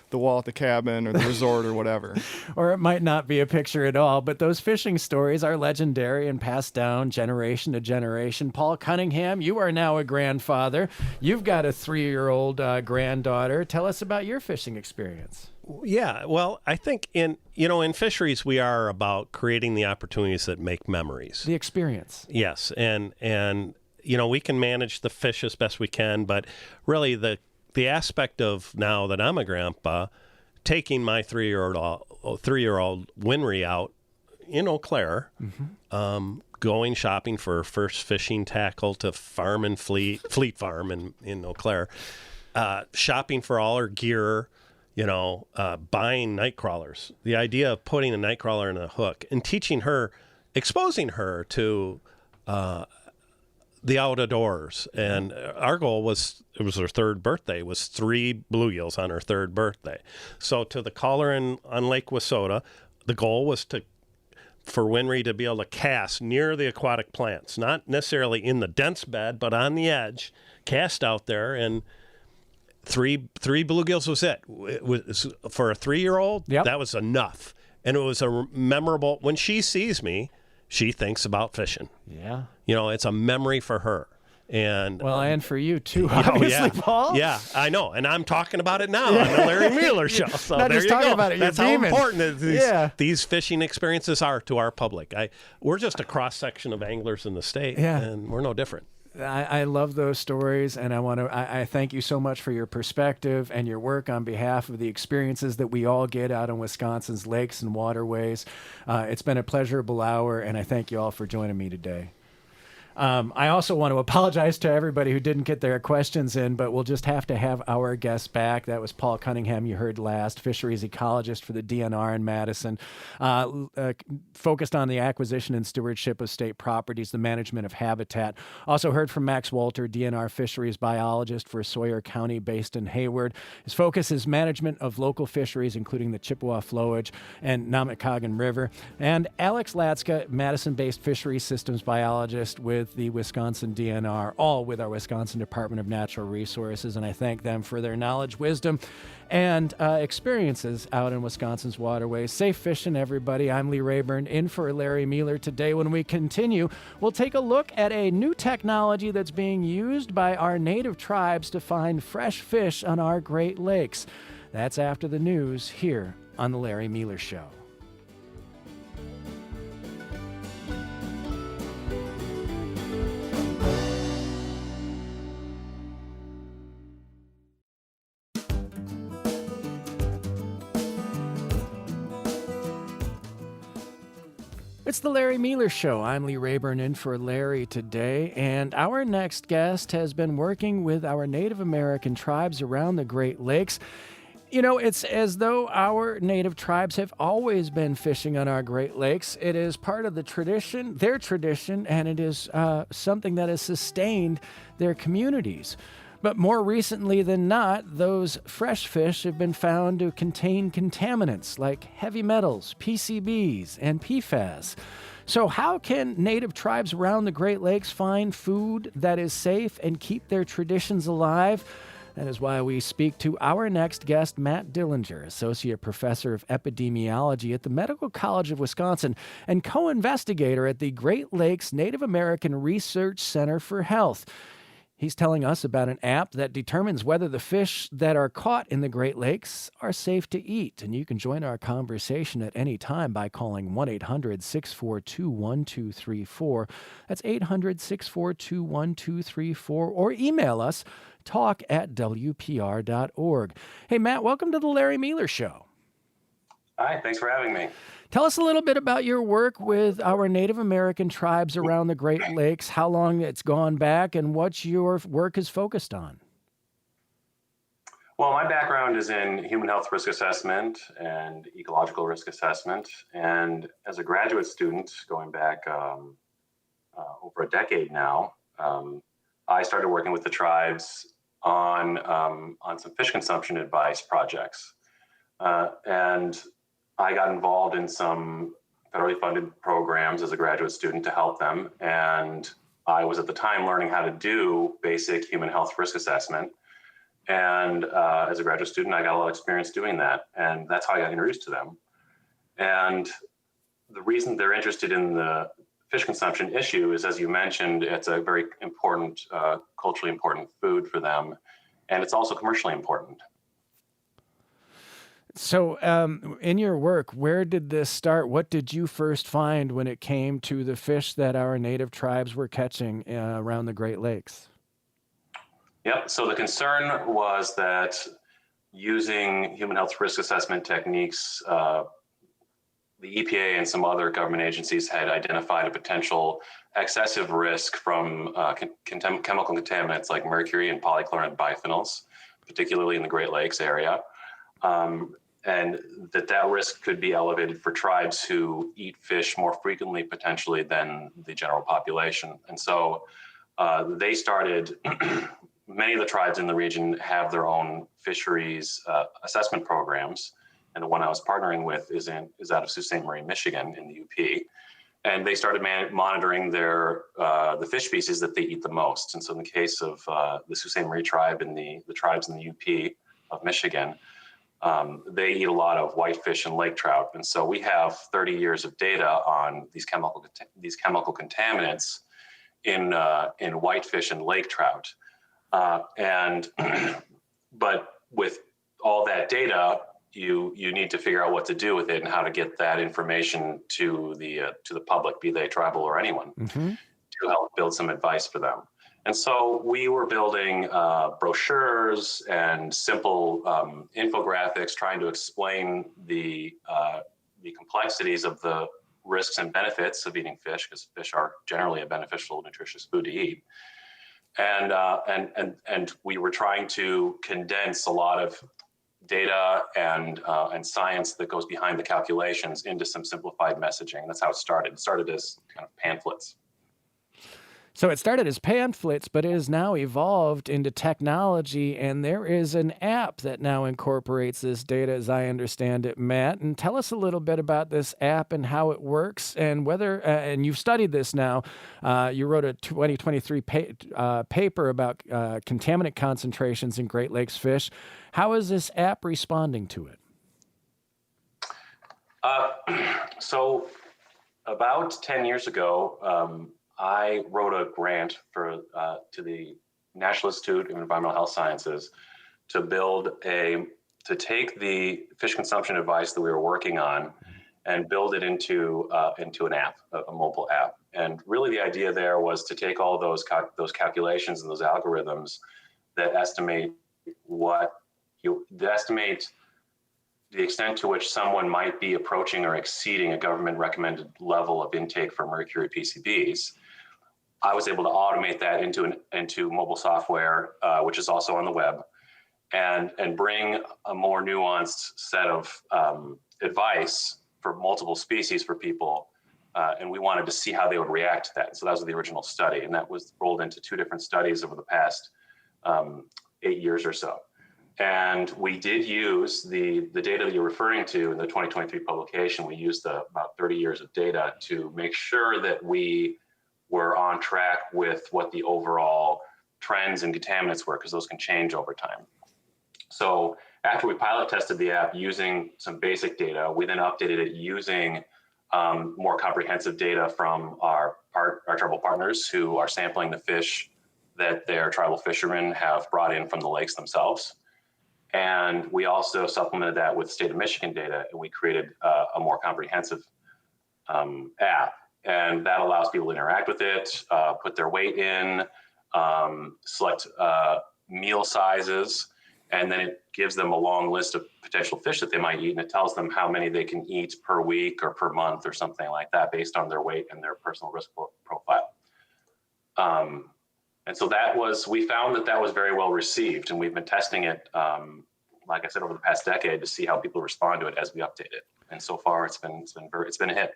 the wall at the cabin or the resort or whatever. Or it might not be a picture at all, but those fishing stories are legendary and passed down generation to generation. Paul Cunningham, you are now a grandfather. You've got a 3-year-old granddaughter. Tell us about your fishing experience. Yeah, well, I think in fisheries we are about creating the opportunities that make memories. The experience. Yes, and we can manage the fish as best we can, but really the aspect of, now that I'm a grandpa, taking my 3-year-old Winry out in Eau Claire, mm-hmm. Going shopping for first fishing tackle to Farm and Fleet Farm in Eau Claire, shopping for all her gear, buying night crawlers. The idea of putting a night crawler in a hook and exposing her to the outdoors. And our goal was, it was her 3rd birthday, was 3 bluegills on her 3rd birthday. So to the caller on Lake Wissota, the goal was for Winry to be able to cast near the aquatic plants, not necessarily in the dense bed, but on the edge, cast out there, and 3 bluegills was it. It was, for a 3-year-old, yep. That was enough. And it was a memorable, when she sees me, she thinks about fishing. Yeah. It's a memory for her. And for you too, obviously, Paul. Yeah, I know. And I'm talking about it now on the Larry Mueller Show. So Not there just you talking go. about it, That's you're how beaming. important these fishing experiences are to our public. We're just a cross-section of anglers in the state, and we're no different. I love those stories, and I thank you so much for your perspective and your work on behalf of the experiences that we all get out on Wisconsin's lakes and waterways. It's been a pleasurable hour, and I thank you all for joining me today. I also want to apologize to everybody who didn't get their questions in, but we'll just have to have our guest back. That was Paul Cunningham, you heard last, fisheries ecologist for the DNR in Madison, focused on the acquisition and stewardship of state properties, the management of habitat. Also heard from Max Walter, DNR fisheries biologist for Sawyer County, based in Hayward. His focus is management of local fisheries, including the Chippewa flowage and Namakagon River. And Alex Latska, Madison-based fisheries systems biologist with the Wisconsin DNR, all with our Wisconsin Department of Natural Resources, and I thank them for their knowledge, wisdom, and experiences out in Wisconsin's waterways. Safe fishing, everybody. I'm Lee Rayburn, in for Larry Mueller today. When we continue, we'll take a look at a new technology that's being used by our native tribes to find fresh fish on our Great Lakes. That's after the news here on The Larry Mueller Show. It's the Larry Mealer Show. I'm Lee Rayburn in for Larry today, and our next guest has been working with our Native American tribes around the Great Lakes. You know, it's as though our native tribes have always been fishing on our Great Lakes. It is part of the tradition, their tradition, and it is something that has sustained their communities. But more recently than not, those fresh fish have been found to contain contaminants like heavy metals, PCBs, and PFAS. So how can native tribes around the Great Lakes find food that is safe and keep their traditions alive? That is why we speak to our next guest, Matt Dillinger, Associate Professor of Epidemiology at the Medical College of Wisconsin and co-investigator at the Great Lakes Native American Research Center for Health. He's telling us about an app that determines whether the fish that are caught in the Great Lakes are safe to eat. And you can join our conversation at any time by calling 1-800-642-1234. That's 800-642-1234. Or email us, talk@wpr.org. Hey, Matt, welcome to the Larry Mealer Show. Hi, thanks for having me. Tell us a little bit about your work with our Native American tribes around the Great Lakes, how long it's gone back, and what your work is focused on. Well, my background is in human health risk assessment and ecological risk assessment. And as a graduate student, going back over a decade now, I started working with the tribes on some fish consumption advice projects. And I got involved in some federally funded programs as a graduate student to help them. And I was at the time learning how to do basic human health risk assessment. And as a graduate student, I got a lot of experience doing that. And that's how I got introduced to them. And the reason they're interested in the fish consumption issue is, as you mentioned, it's a very important, culturally important food for them. And it's also commercially important. So in your work, where did this start? What did you first find when it came to the fish that our native tribes were catching around the Great Lakes? Yep. So the concern was that using human health risk assessment techniques, the EPA and some other government agencies had identified a potential excessive risk from chemical contaminants like mercury and polychlorinated biphenyls, particularly in the Great Lakes area. And that risk could be elevated for tribes who eat fish more frequently, potentially, than the general population. And so they started, many of the tribes in the region have their own fisheries assessment programs. And the one I was partnering with is out of Sault Ste. Marie, Michigan, in the UP. And they started monitoring the fish species that they eat the most. And so in the case of the Sault Ste. Marie tribe and the tribes in the UP of Michigan, they eat a lot of whitefish and lake trout. And so we have 30 years of data on these chemical contaminants in whitefish and lake trout. But with all that data, you need to figure out what to do with it and how to get that information to the public, be they tribal or anyone, to help build some advice for them. And so we were building brochures and simple infographics trying to explain the complexities of the risks and benefits of eating fish, because fish are generally a beneficial, nutritious food to eat. And we were trying to condense a lot of data and science that goes behind the calculations into some simplified messaging. That's how it started. It started as kind of pamphlets. So it started as pamphlets, but it has now evolved into technology, and there is an app that now incorporates this data, as I understand it, Matt. And tell us a little bit about this app and how it works, and whether, and you've studied this now. You wrote a 2023 paper about contaminant concentrations in Great Lakes fish. How is this app responding to it? So about 10 years ago, I wrote a grant to the National Institute of Environmental Health Sciences to take the fish consumption advice that we were working on and build it into an app, a mobile app. And really the idea there was to take all those calculations and those algorithms that estimate the extent to which someone might be approaching or exceeding a government recommended level of intake for mercury PCBs, I was able to automate that into mobile software, which is also on the web, and bring a more nuanced set of advice for multiple species for people. And we wanted to see how they would react to that. So that was the original study, and that was rolled into 2 different studies over the past 8 years or so. And we did use the data that you're referring to in the 2023 publication. We used about 30 years of data to make sure that we were on track with what the overall trends and contaminants were, because those can change over time. So after we pilot tested the app using some basic data, we then updated it using more comprehensive data from our tribal partners who are sampling the fish that their tribal fishermen have brought in from the lakes themselves. And we also supplemented that with state of Michigan data, and we created a more comprehensive app. And that allows people to interact with it, put their weight in, select meal sizes, and then it gives them a long list of potential fish that they might eat, and it tells them how many they can eat per week or per month or something like that based on their weight and their personal risk profile. And so we found that was very well received, and we've been testing it, like I said, over the past decade to see how people respond to it as we update it. And so far, it's been a hit.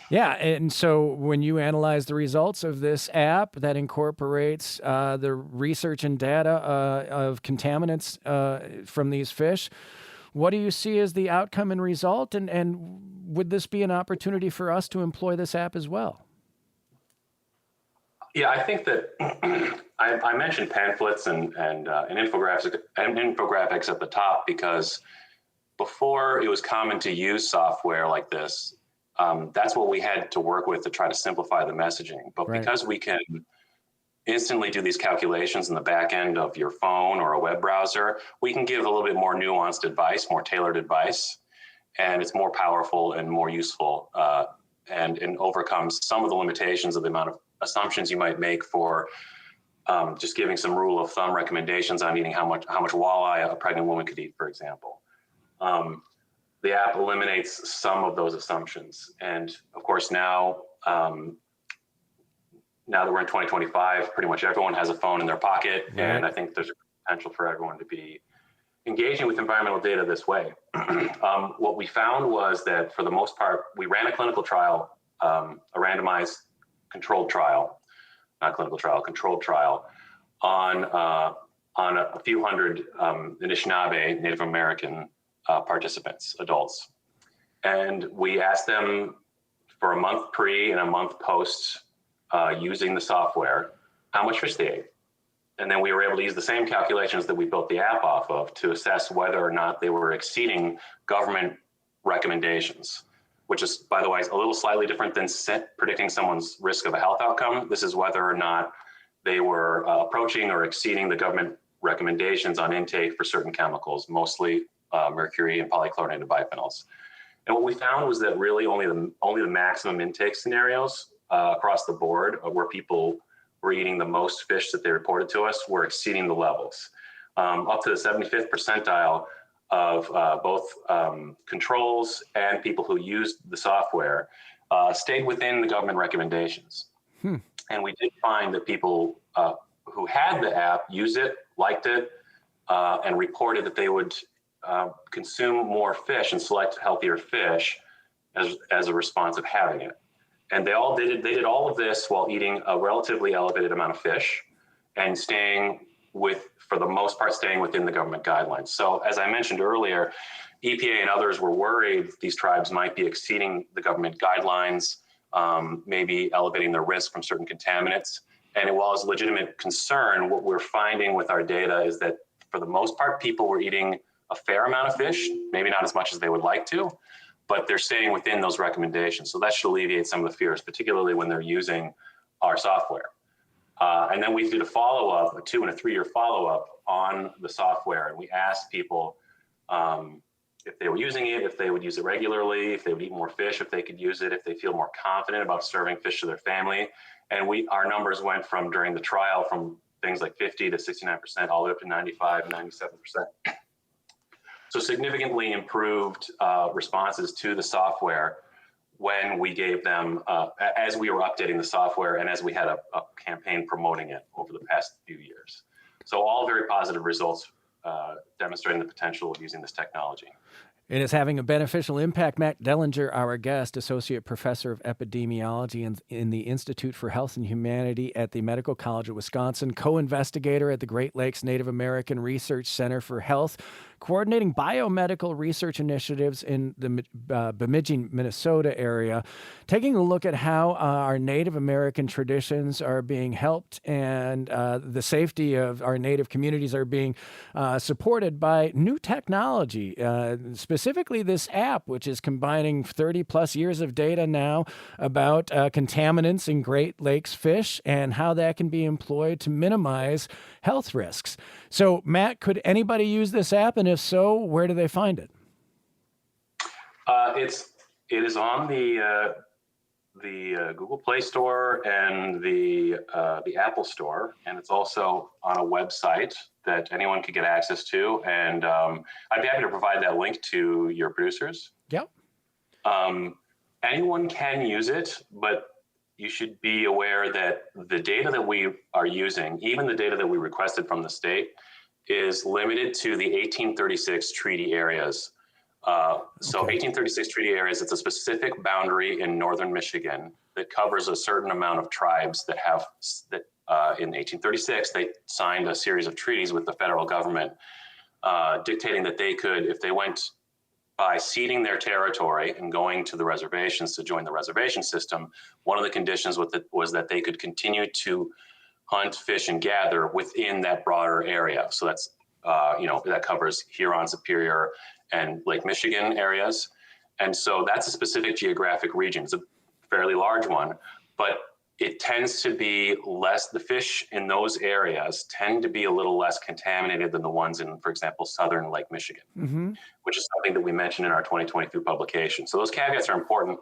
Yeah, and so when you analyze the results of this app that incorporates the research and data of contaminants from these fish, what do you see as the outcome and result? And would this be an opportunity for us to employ this app as well? Yeah, I think that I mentioned pamphlets and infographics at the top because before it was common to use software like this. That's what we had to work with to try to simplify the messaging. But because we can instantly do these calculations in the back end of your phone or a web browser, we can give a little bit more nuanced advice, more tailored advice, and it's more powerful and more useful and overcomes some of the limitations of the amount of assumptions you might make for just giving some rule of thumb recommendations on eating how much walleye a pregnant woman could eat, for example. The app eliminates some of those assumptions. And of course, now that we're in 2025, pretty much everyone has a phone in their pocket. Right. And I think there's a potential for everyone to be engaging with environmental data this way. What we found was that for the most part, we ran a clinical trial, a randomized controlled trial on a few hundred Anishinaabe Native American participants, adults. And we asked them for a month pre and a month post using the software, how much fish they ate. And then we were able to use the same calculations that we built the app off of to assess whether or not they were exceeding government recommendations, which is, by the way, a little slightly different than predicting someone's risk of a health outcome. This is whether or not they were approaching or exceeding the government recommendations on intake for certain chemicals, mostly mercury and polychlorinated biphenyls. And what we found was that really only the maximum intake scenarios across the board where people were eating the most fish that they reported to us were exceeding the levels. Up to the 75th percentile of both controls and people who used the software stayed within the government recommendations. And we did find that people who had the app used it, liked it, and reported that they would consume more fish and select healthier fish as a response of having it. And they did all of this while eating a relatively elevated amount of fish and for the most part, staying within the government guidelines. So as I mentioned earlier, EPA and others were worried these tribes might be exceeding the government guidelines, maybe elevating their risk from certain contaminants. And while it's a legitimate concern, what we're finding with our data is that for the most part, people were eating a fair amount of fish, maybe not as much as they would like to, but they're staying within those recommendations. So that should alleviate some of the fears, particularly when they're using our software. And then we did a follow-up, a 2 and a 3 year follow-up on the software. And we asked people if they were using it, if they would use it regularly, if they would eat more fish, if they could use it, if they feel more confident about serving fish to their family. And our numbers went from, during the trial, from things like 50 to 69%, all the way up to 95, 97%. So significantly improved responses to the software when we gave them, as we were updating the software and as we had a campaign promoting it over the past few years. So all very positive results demonstrating the potential of using this technology. It is having a beneficial impact. Matt Dellinger, our guest, Associate Professor of Epidemiology in the Institute for Health and Humanity at the Medical College of Wisconsin, co-investigator at the Great Lakes Native American Research Center for Health, coordinating biomedical research initiatives in the Bemidji, Minnesota area, taking a look at how our Native American traditions are being helped and the safety of our Native communities are being supported by new technology, specifically this app, which is combining 30 plus years of data now about contaminants in Great Lakes fish and how that can be employed to minimize health risks. So, Matt, could anybody use this app? And if so, where do they find it? It is on the Google Play Store and the Apple Store, and it's also on a website that anyone could get access to. And I'd be happy to provide that link to your producers. Yep. Anyone can use it, but you should be aware that the data that we are using, even the data that we requested from the state, is limited to the 1836 treaty areas. So 1836 treaty areas, it's a specific boundary in northern Michigan that covers a certain amount of tribes that have, in 1836, they signed a series of treaties with the federal government dictating that they could, if they went by ceding their territory and going to the reservations to join the reservation system, one of the conditions was that they could continue to hunt, fish, and gather within that broader area. So that's, that covers Huron, Superior, and Lake Michigan areas. And so that's a specific geographic region. It's a fairly large one, but it tends to be less, the fish in those areas tend to be a little less contaminated than the ones in, for example, southern Lake Michigan, which is something that we mentioned in our 2023 publication. So those caveats are important.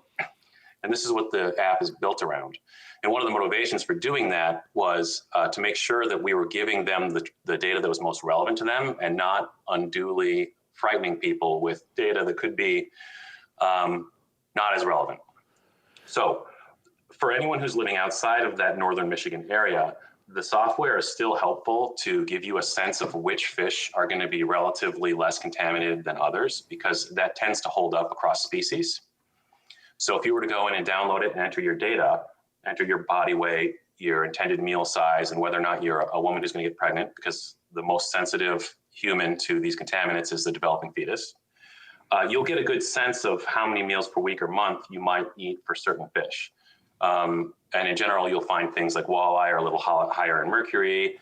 And this is what the app is built around. And one of the motivations for doing that was to make sure that we were giving them the data that was most relevant to them and not unduly frightening people with data that could be not as relevant. So for anyone who's living outside of that northern Michigan area, the software is still helpful to give you a sense of which fish are going to be relatively less contaminated than others, because that tends to hold up across species. So if you were to go in and download it and enter your data, enter your body weight, your intended meal size, and whether or not you're a woman who's going to get pregnant, because the most sensitive human to these contaminants is the developing fetus, you'll get a good sense of how many meals per week or month you might eat for certain fish. And in general, you'll find things like walleye are a little higher in mercury.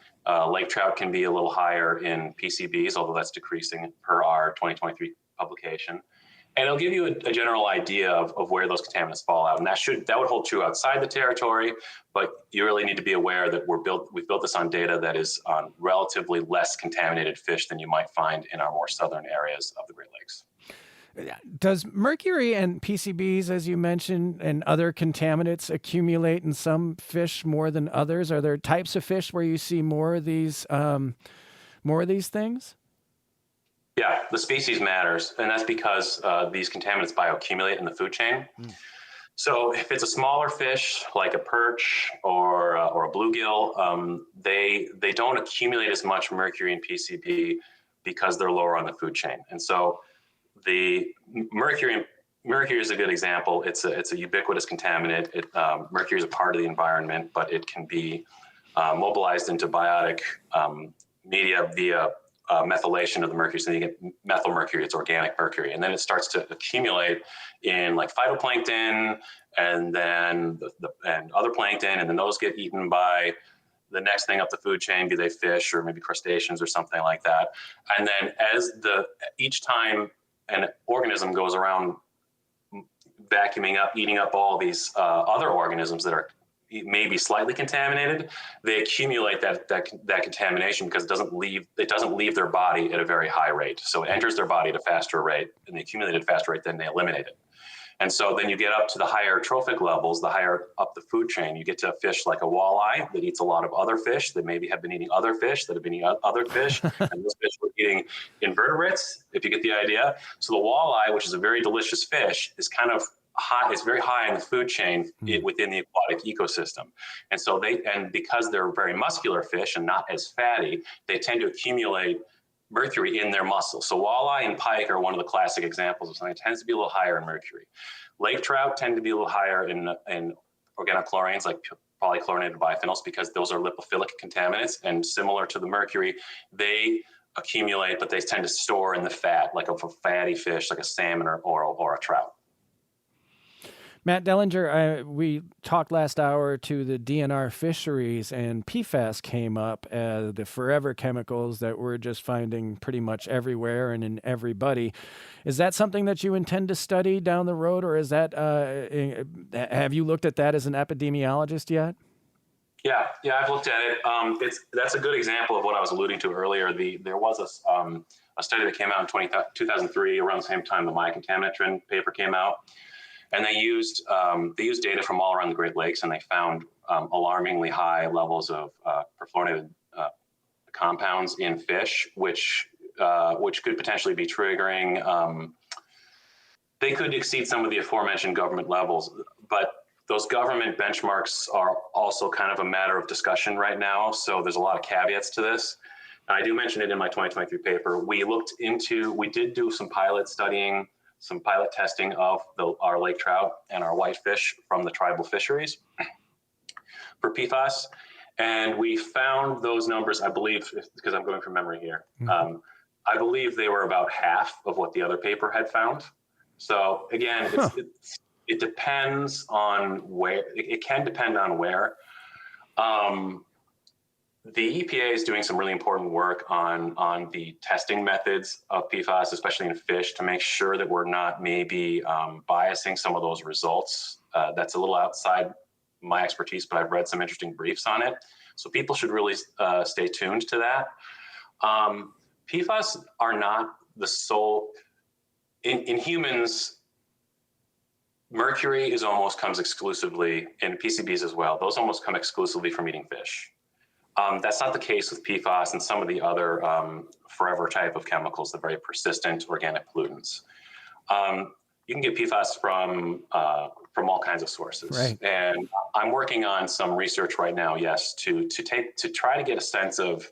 Lake trout can be a little higher in PCBs, although that's decreasing per our 2023 publication. And it'll give you a general idea of where those contaminants fall out. And that would hold true outside the territory, but you really need to be aware that we've built this on data that is on relatively less contaminated fish than you might find in our more southern areas of the Great Lakes. Does mercury and PCBs, as you mentioned, and other contaminants accumulate in some fish more than others? Are there types of fish where you see more of these things? Yeah, the species matters, and that's because these contaminants bioaccumulate in the food chain. So if it's a smaller fish like a perch or a bluegill, they don't accumulate as much mercury and PCB because they're lower on the food chain. And so the mercury is a good example. It's a ubiquitous contaminant. Mercury is a part of the environment, but it can be mobilized into biotic media via methylation of the mercury. So you get methyl mercury, it's organic mercury. And then it starts to accumulate in like phytoplankton and then and other plankton. And then those get eaten by the next thing up the food chain, be they fish or maybe crustaceans or something like that. And then each time an organism goes around vacuuming up, eating up all these other organisms that are maybe slightly contaminated, they accumulate that contamination because it doesn't leave their body at a very high rate. So it enters their body at a faster rate, and they accumulate at a faster rate than they eliminate it. And so then you get up to the higher trophic levels, the higher up the food chain, you get to a fish like a walleye that eats a lot of other fish that maybe have been eating other fish that have been eating other fish. And those fish were eating invertebrates, if you get the idea. So the walleye, which is a very delicious fish, is kind of high, it's very high in the food chain within the aquatic ecosystem. And so because they're very muscular fish and not as fatty, they tend to accumulate mercury in their muscles. So walleye and pike are one of the classic examples of something that tends to be a little higher in mercury. Lake trout tend to be a little higher in organochlorines like polychlorinated biphenyls because those are lipophilic contaminants, and similar to the mercury, they accumulate, but they tend to store in the fat like a fatty fish like a salmon or a trout. Matt Dellinger, we talked last hour to the DNR fisheries, and PFAS came up as the forever chemicals that we're just finding pretty much everywhere and in everybody. Is that something that you intend to study down the road, or is that have you looked at that as an epidemiologist yet? Yeah, I've looked at it. That's a good example of what I was alluding to earlier. There was a study that came out in 2003, around the same time the My Contaminant Trend paper came out. And they used data from all around the Great Lakes, and they found alarmingly high levels of perfluorinated compounds in fish, which could potentially be triggering. They could exceed some of the aforementioned government levels, but those government benchmarks are also kind of a matter of discussion right now. So there's a lot of caveats to this. And I do mention it in my 2023 paper. We did do some pilot studying, some pilot testing of our lake trout and our whitefish from the tribal fisheries for PFAS. And we found those numbers, I believe, because I'm going from memory here, I believe they were about half of what the other paper had found. So again, it depends on where, it can depend on where. The EPA is doing some really important work on the testing methods of PFAS, especially in fish, to make sure that we're not maybe biasing some of those results. That's a little outside my expertise, but I've read some interesting briefs on it. So people should really stay tuned to that. PFAS are not the sole, in humans, mercury comes exclusively, and PCBs as well, those almost come exclusively from eating fish. That's not the case with PFAS and some of the other forever type of chemicals, the very persistent organic pollutants. You can get PFAS from all kinds of sources. Right. And I'm working on some research right now, yes, to try to get a sense of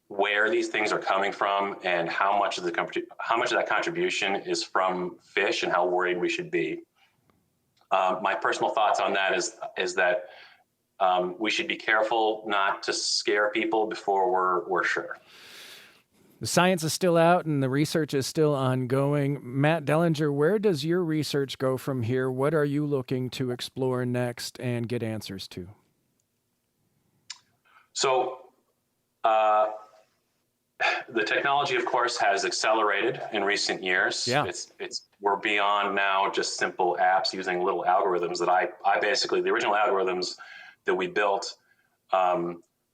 where these things are coming from and how much of that contribution is from fish and how worried we should be. My personal thoughts on that is that we should be careful not to scare people before we're sure. The science is still out and the research is still ongoing. Matt Dellinger, where does your research go from here? What are you looking to explore next and get answers to? So the technology, of course, has accelerated in recent years. Yeah. We're beyond now just simple apps using little algorithms that I basically, the original algorithms that we built,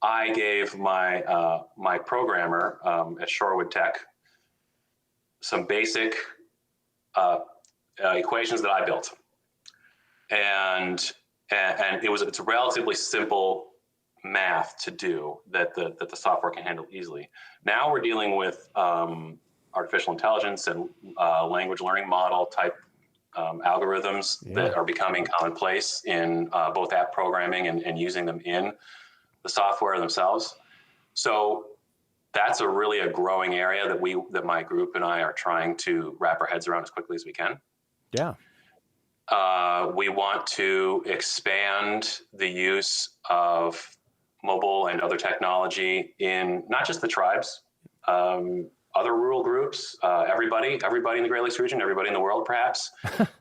I gave my programmer at Shorewood Tech some basic equations that I built, and it's a relatively simple math to do that the software can handle easily. Now we're dealing with artificial intelligence and language learning model type algorithms that are becoming commonplace in both app programming and using them in the software themselves. So that's really a growing area that my group and I are trying to wrap our heads around as quickly as we can. Yeah. We want to expand the use of mobile and other technology in not just the tribes, other rural groups, everybody in the Great Lakes region, everybody in the world, perhaps.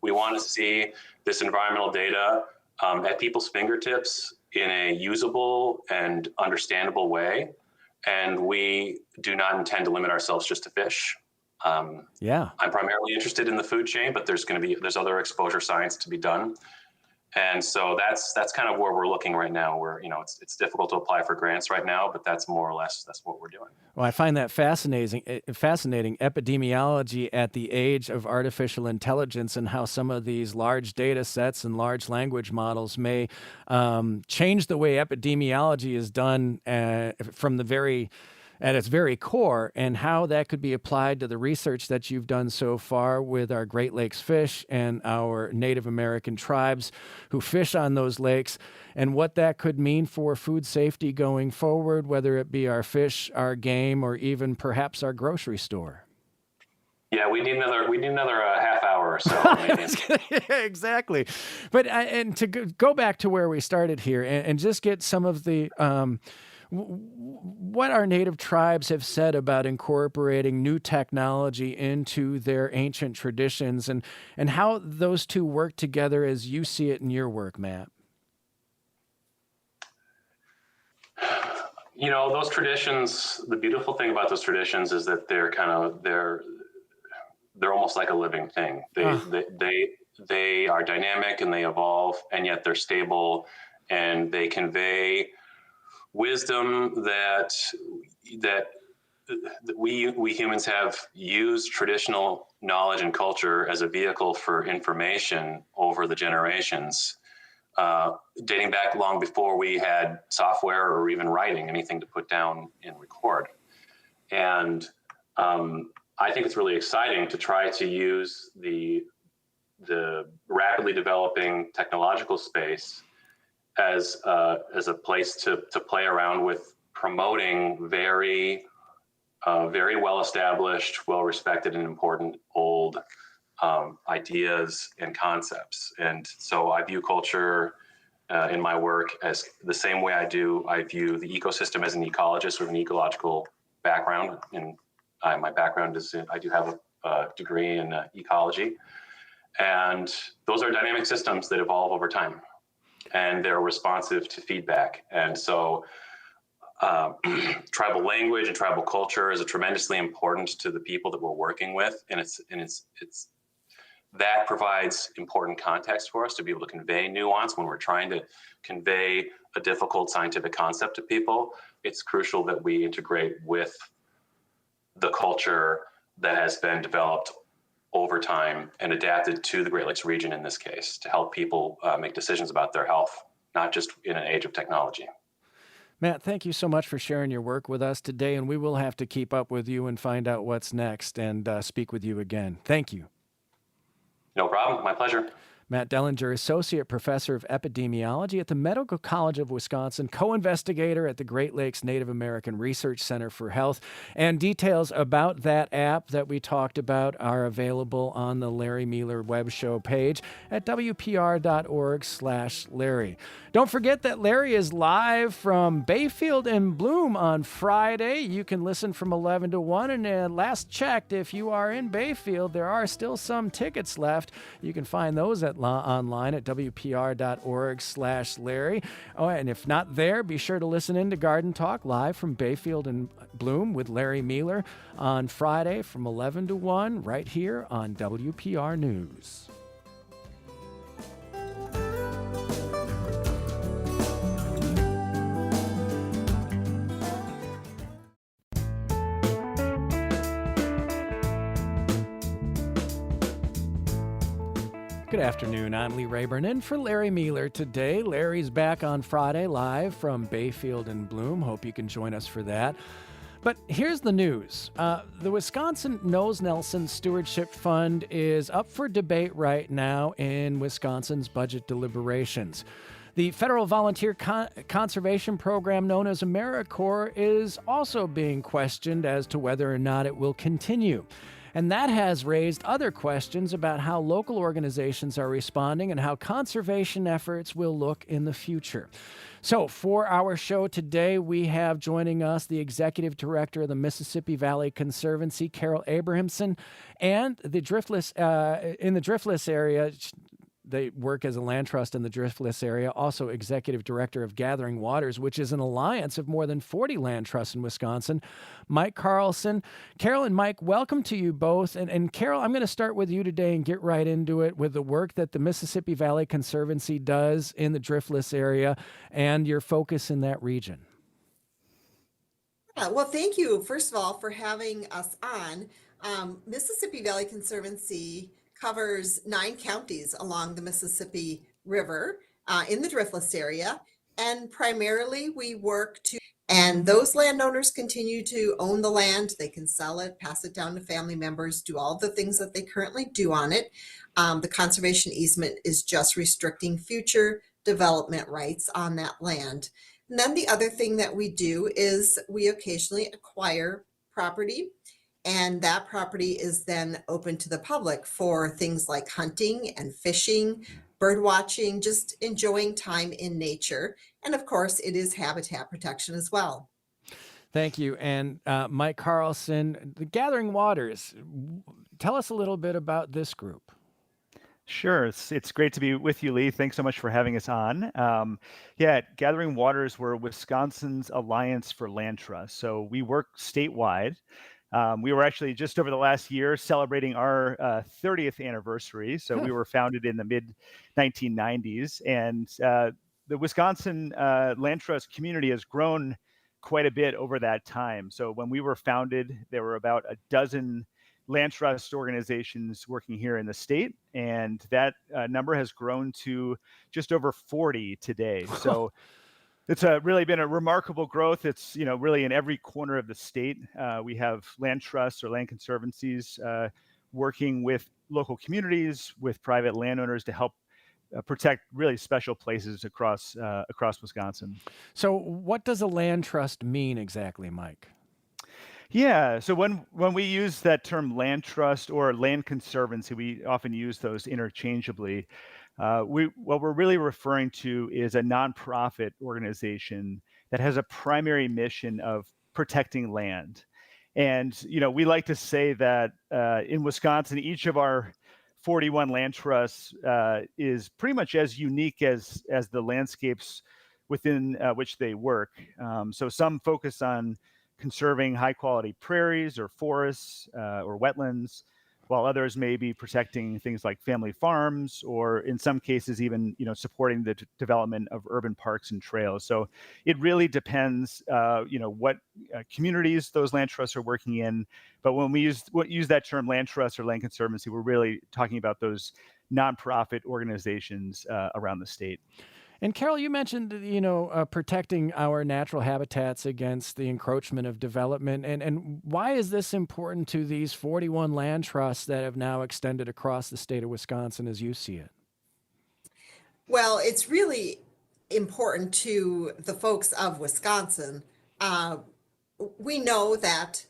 We want to see this environmental data at people's fingertips in a usable and understandable way. And we do not intend to limit ourselves just to fish. I'm primarily interested in the food chain, but there's other exposure science to be done. And so that's kind of where we're looking right now. Where it's difficult to apply for grants right now, but that's more or less that's what we're doing. Well, I find that fascinating epidemiology at the age of artificial intelligence, and how some of these large data sets and large language models may change the way epidemiology is done at its very core, and how that could be applied to the research that you've done so far with our Great Lakes fish and our Native American tribes who fish on those lakes, and what that could mean for food safety going forward, whether it be our fish, our game, or even perhaps our grocery store. Yeah, we need another half hour or so. Maybe. Yeah, exactly. But and to go back to where we started here, and just get some of the what our native tribes have said about incorporating new technology into their ancient traditions, and how those two work together as you see it in your work, Matt. Those traditions, the beautiful thing about those traditions is that they're almost like a living thing. They are dynamic and they evolve, and yet they're stable, and they convey wisdom that we humans have used traditional knowledge and culture as a vehicle for information over the generations, dating back long before we had software or even writing, anything to put down and record. And I think it's really exciting to try to use the rapidly developing technological space as a place to play around with promoting very well established, well respected, and important old ideas and concepts. And so I view culture in my work as the same way I view the ecosystem as an ecologist with an ecological background. And my background is I do have a degree in ecology, and those are dynamic systems that evolve over time, and they're responsive to feedback. And so tribal language and tribal culture is tremendously important to the people that we're working with. And it's that provides important context for us to be able to convey nuance when we're trying to convey a difficult scientific concept to people. It's crucial that we integrate with the culture that has been developed over time and adapted to the Great Lakes region in this case, to help people make decisions about their health, not just in an age of technology. Matt, thank you so much for sharing your work with us today, and we will have to keep up with you and find out what's next and speak with you again. Thank you. No problem. My pleasure. Matt Dellinger, Associate Professor of Epidemiology at the Medical College of Wisconsin, co-investigator at the Great Lakes Native American Research Center for Health. And details about that app that we talked about are available on the Larry Mealer web show page at wpr.org/Larry. Don't forget that Larry is live from Bayfield and Bloom on Friday. You can listen from 11 to 1. And last checked, if you are in Bayfield, there are still some tickets left. You can find those online at wpr.org/Larry. Oh, and if not there, be sure to listen in to Garden Talk live from Bayfield and Bloom with Larry Mealer on Friday from 11 to 1 right here on WPR News. Good afternoon, I'm Lee Rayburn in for Larry Mealer today. Larry's back on Friday live from Bayfield and Bloom. Hope you can join us for that. But here's the news. The Wisconsin Knows Nelson Stewardship Fund is up for debate right now in Wisconsin's budget deliberations. The federal volunteer conservation program known as AmeriCorps is also being questioned as to whether or not it will continue. And that has raised other questions about how local organizations are responding and how conservation efforts will look in the future. So for our show today, we have joining us the Executive Director of the Mississippi Valley Conservancy, Carol Abrahamson, and the Driftless in the Driftless area, they work as a land trust in the Driftless area, also executive director of Gathering Waters, which is an alliance of more than 40 land trusts in Wisconsin. Mike Carlson. Carol and Mike, welcome to you both. And Carol, I'm going to start with you today and get right into it with the work that the Mississippi Valley Conservancy does in the Driftless area and your focus in that region. Well, thank you, first of all, for having us on. Mississippi Valley Conservancy covers 9 counties along the Mississippi River in the Driftless area, and primarily we work to, and those landowners continue to own the land. They can sell it, pass it down to family members, do all the things that they currently do on it. The conservation easement is just restricting future development rights on that land. And then the other thing that we do is we occasionally acquire property, and that property is then open to the public for things like hunting and fishing, bird watching, just enjoying time in nature. And of course, it is habitat protection as well. Thank you. And Mike Carlson, the Gathering Waters, tell us a little bit about this group. Sure. It's great to be with you, Lee. Thanks so much for having us on. Gathering Waters, we're Wisconsin's Alliance for Land Trust. So we work statewide. We were actually just over the last year celebrating our 30th anniversary. So we were founded in the mid 1990s, and the Wisconsin Land Trust community has grown quite a bit over that time. So when we were founded, there were about a dozen land trust organizations working here in the state, and that number has grown to just over 40 today. So it's really been a remarkable growth. It's really in every corner of the state. We have land trusts or land conservancies working with local communities, with private landowners to help protect really special places across Wisconsin. So what does a land trust mean exactly, Mike? Yeah, so when we use that term land trust or land conservancy, we often use those interchangeably. What we're really referring to is a nonprofit organization that has a primary mission of protecting land. And we like to say that in Wisconsin, each of our 41 land trusts is pretty much as unique as the landscapes within which they work. So some focus on conserving high quality prairies or forests or wetlands, while others may be protecting things like family farms, or in some cases even supporting the development of urban parks and trails. So it really depends what communities those land trusts are working in. But when we use that term land trust or land conservancy, we're really talking about those nonprofit organizations around the state. And Carol, you mentioned, protecting our natural habitats against the encroachment of development. And why is this important to these 41 land trusts that have now extended across the state of Wisconsin as you see it? Well, it's really important to the folks of Wisconsin. We know that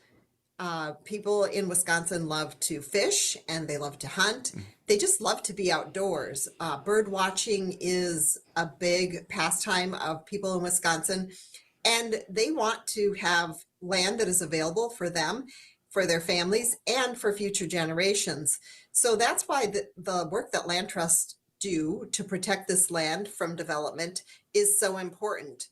people in Wisconsin love to fish and they love to hunt. They just love to be outdoors. Bird watching is a big pastime of people in Wisconsin, and they want to have land that is available for them, for their families, and for future generations. So that's why the work that land trusts do to protect this land from development is so important.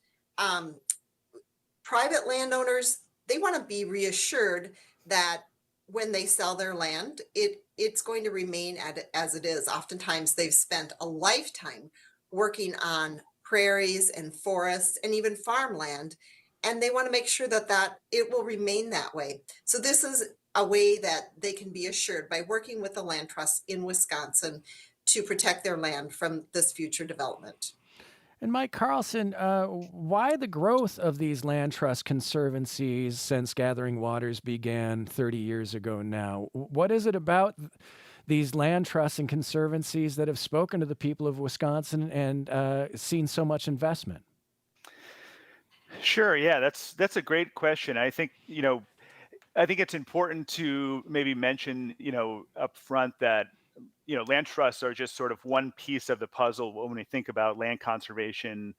Private landowners, they want to be reassured that when they sell their land, it's going to remain as it is. Oftentimes they've spent a lifetime working on prairies and forests and even farmland, and they want to make sure that it will remain that way. So this is a way that they can be assured by working with the land trust in Wisconsin to protect their land from this future development. And Mike Carlson, why the growth of these land trust conservancies since Gathering Waters began 30 years ago now? What is it about these land trusts and conservancies that have spoken to the people of Wisconsin and seen so much investment? Sure, yeah, that's a great question. I think it's important to maybe mention up front that land trusts are just sort of one piece of the puzzle when we think about land conservation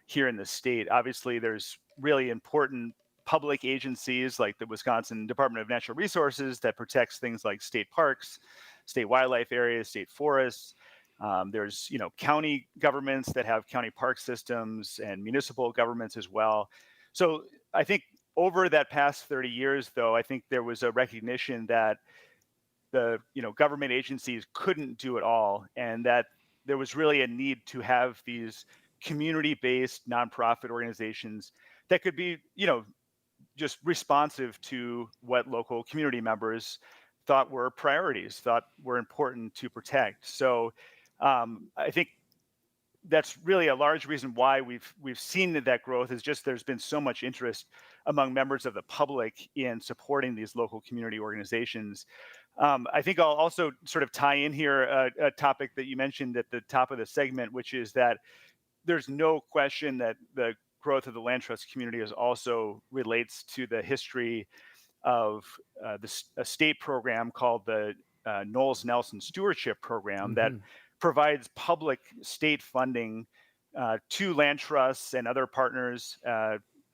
here in the state. Obviously, there's really important public agencies like the Wisconsin Department of Natural Resources that protects things like state parks, state wildlife areas, state forests. There's, county governments that have county park systems and municipal governments as well. So I think over that past 30 years, though, I think there was a recognition that the government agencies couldn't do it all, and that there was really a need to have these community-based nonprofit organizations that could be just responsive to what local community members thought were priorities, thought were important to protect. So I think that's really a large reason why we've seen that growth is just there's been so much interest among members of the public in supporting these local community organizations. I think I'll also sort of tie in here a topic that you mentioned at the top of the segment, which is that there's no question that the growth of the land trust community is also relates to the history of a state program called the Knowles Nelson Stewardship Program that provides public state funding to land trusts and other partners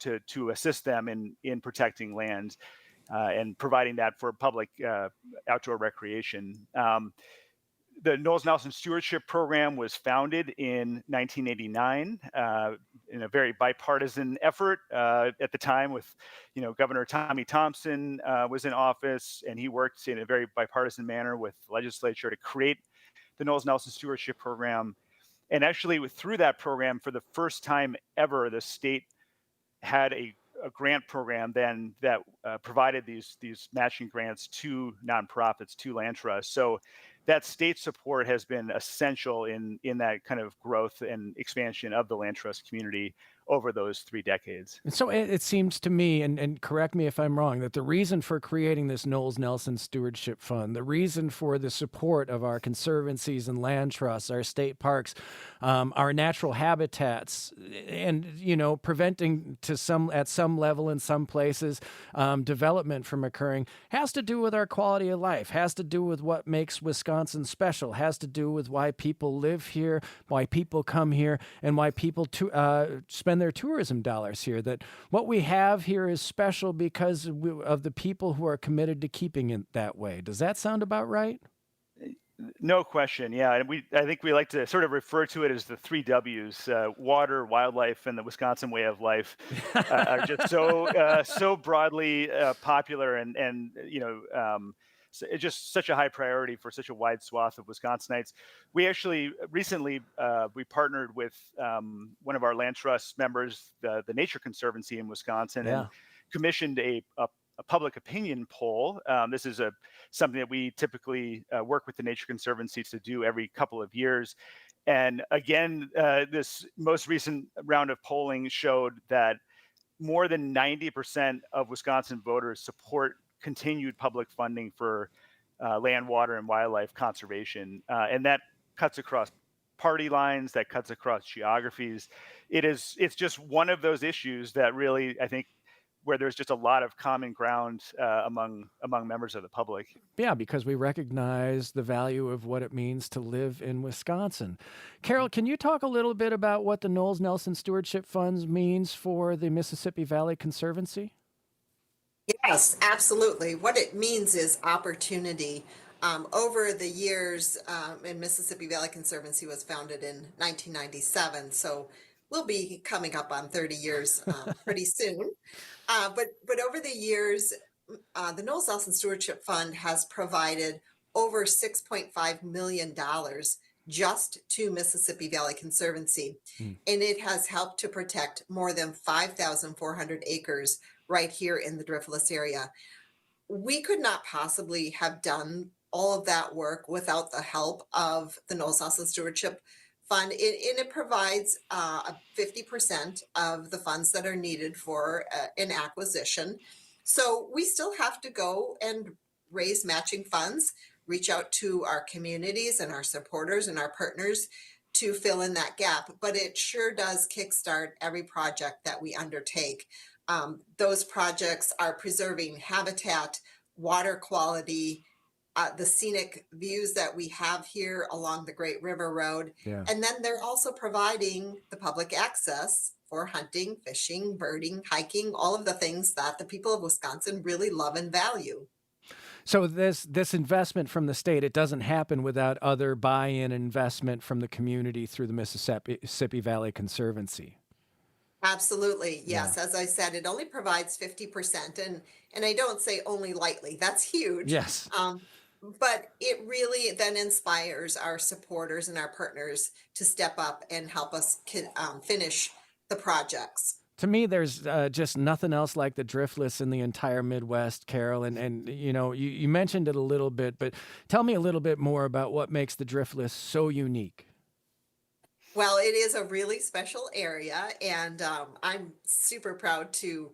to assist them in protecting land and providing that for public outdoor recreation. The Knowles Nelson Stewardship Program was founded in 1989 in a very bipartisan effort at the time with, Governor Tommy Thompson was in office, and he worked in a very bipartisan manner with the legislature to create the Knowles Nelson Stewardship Program. And actually through that program, for the first time ever, the state had a grant program then that provided these matching grants to nonprofits, to land trusts. So that state support has been essential in that kind of growth and expansion of the land trust community over those 3 decades. And so it seems to me, and correct me if I'm wrong, that the reason for creating this Knowles Nelson Stewardship Fund, the reason for the support of our conservancies and land trusts, our state parks, our natural habitats, and preventing at some level in some places development from occurring, has to do with our quality of life, has to do with what makes Wisconsin special, has to do with why people live here, why people come here, and why people spend their tourism dollars here. That what we have here is special because of the people who are committed to keeping it that way. Does that sound about right? No question. Yeah. And I think we like to sort of refer to it as the 3 W's, water, wildlife, and the Wisconsin way of life are just so broadly popular and so it's just such a high priority for such a wide swath of Wisconsinites. We actually recently we partnered with one of our land trust members, the Nature Conservancy in Wisconsin, and commissioned a public opinion poll. This is something that we typically work with the Nature Conservancy to do every couple of years. And again, this most recent round of polling showed that more than 90% of Wisconsin voters support continued public funding for land, water, and wildlife conservation. And that cuts across party lines, that cuts across geographies. It's just one of those issues that really, I think, where there's just a lot of common ground among members of the public. Yeah, because we recognize the value of what it means to live in Wisconsin. Carol, can you talk a little bit about what the Knowles Nelson Stewardship Funds means for the Mississippi Valley Conservancy? Yes, absolutely. What it means is opportunity. Over the years, and Mississippi Valley Conservancy was founded in 1997, so we'll be coming up on 30 years pretty soon. But over the years, the Knowles Nelson Stewardship Fund has provided over $6.5 million just to Mississippi Valley Conservancy, and it has helped to protect more than 5,400 acres right here in the Driftless area. We could not possibly have done all of that work without the help of the Knowles Nelson Stewardship Fund. It provides 50% of the funds that are needed for an acquisition. So we still have to go and raise matching funds, reach out to our communities and our supporters and our partners to fill in that gap. But it sure does kickstart every project that we undertake. Those projects are preserving habitat, water quality, the scenic views that we have here along the Great River Road. Yeah. And then they're also providing the public access for hunting, fishing, birding, hiking, all of the things that the people of Wisconsin really love and value. So this investment from the state, it doesn't happen without other buy-in investment from the community through the Mississippi Valley Conservancy. Absolutely. Yeah. Yes. As I said, it only provides 50%. And I don't say only lightly. That's huge. Yes. But it really then inspires our supporters and our partners to step up and help us finish the projects. To me, there's just nothing else like the driftless in the entire Midwest, Carol. And you know, you mentioned it a little bit, but tell me a little bit more about what makes the driftless so unique. Well, it is a really special area, and I'm super proud to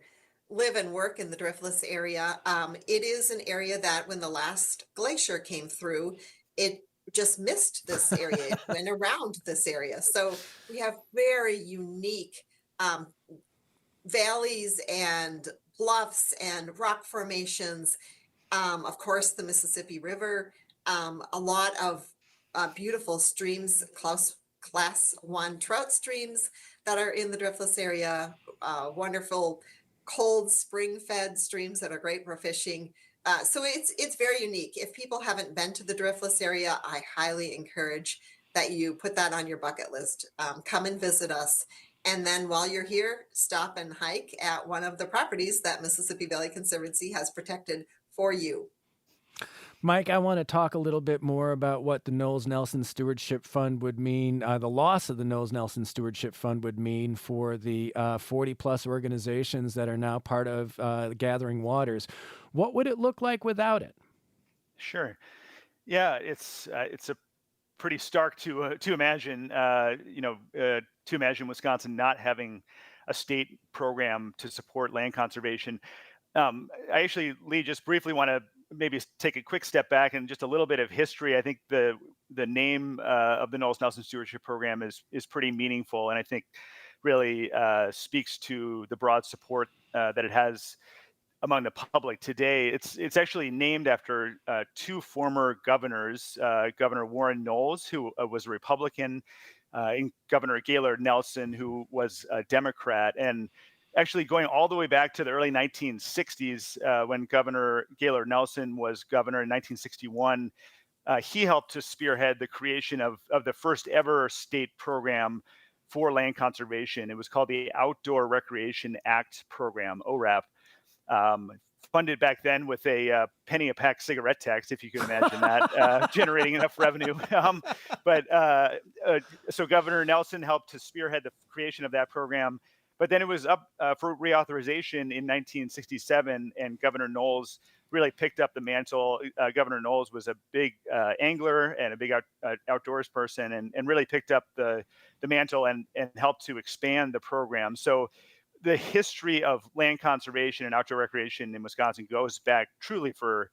live and work in the driftless area. It is an area that when the last glacier came through, it just missed this area. It went around this area. So we have very unique um, valleys and bluffs and rock formations. Of course, the Mississippi River, a lot of beautiful streams, class 1 trout streams that are in the driftless area, wonderful cold spring-fed streams that are great for fishing. So it's very unique. If people haven't been to the driftless area, I highly encourage that you put that on your bucket list. Come and visit us. And then while you're here, stop and hike at one of the properties that Mississippi Valley Conservancy has protected for you. Mike, I want to talk a little bit more about what the Knowles Nelson Stewardship Fund would mean, the loss of the Knowles Nelson Stewardship Fund would mean for the 40 plus organizations that are now part of Gathering Waters. What would it look like without it? Sure. Yeah, it's a pretty stark to imagine. To imagine Wisconsin not having a state program to support land conservation. I actually, Lee, just briefly want to maybe take a quick step back and just a little bit of history. I think the name of the Knowles Nelson Stewardship Program is pretty meaningful, and I think really speaks to the broad support that it has among the public today. It's actually named after two former governors, Governor Warren Knowles, who was a Republican, and Governor Gaylord Nelson, who was a Democrat. And actually going all the way back to the early 1960s, when Governor Gaylord Nelson was governor in 1961, he helped to spearhead the creation of the first ever state program for land conservation. It was called the Outdoor Recreation Act program, ORAP. Funded back then with a penny a pack cigarette tax, if you can imagine that, generating enough revenue. So Governor Nelson helped to spearhead the creation of that program. But then it was up for reauthorization in 1967, and Governor Knowles really picked up the mantle. Governor Knowles was a big angler and a big outdoors person, and really picked up the mantle and helped to expand the program. So the history of land conservation and outdoor recreation in Wisconsin goes back truly for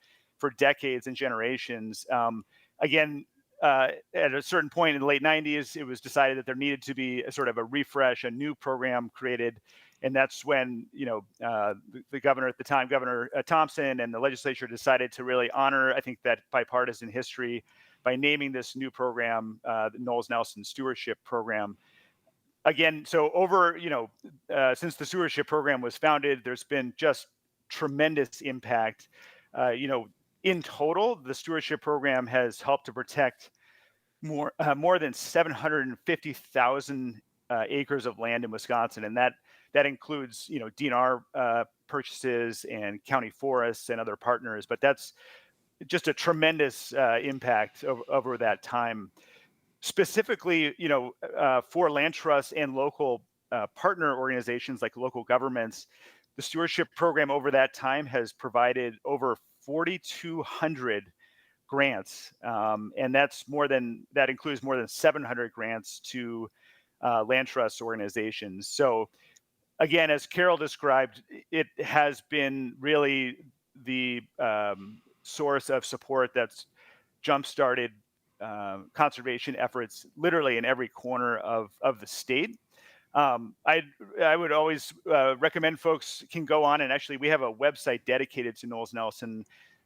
decades and generations. Again, at a certain point in the late 90s, it was decided that there needed to be a sort of a refresh, a new program created. And that's when, the governor at the time, Governor Thompson, and the legislature decided to really honor, I think, that bipartisan history by naming this new program, the Knowles Nelson Stewardship Program. Again, so since the stewardship program was founded, there's been just tremendous impact. In total, the stewardship program has helped to protect more than 750,000 acres of land in Wisconsin, and that includes DNR purchases and county forests and other partners. But that's just a tremendous impact over that time. Specifically, for land trusts and local partner organizations like local governments, the stewardship program over that time has provided over 4,200 grants, and that includes more than 700 grants to land trust organizations. So, again, as Carol described, it has been really the source of support that's jump-started conservation efforts literally in every corner of the state. I would always recommend folks can go on, and actually we have a website dedicated to Knowles Nelson.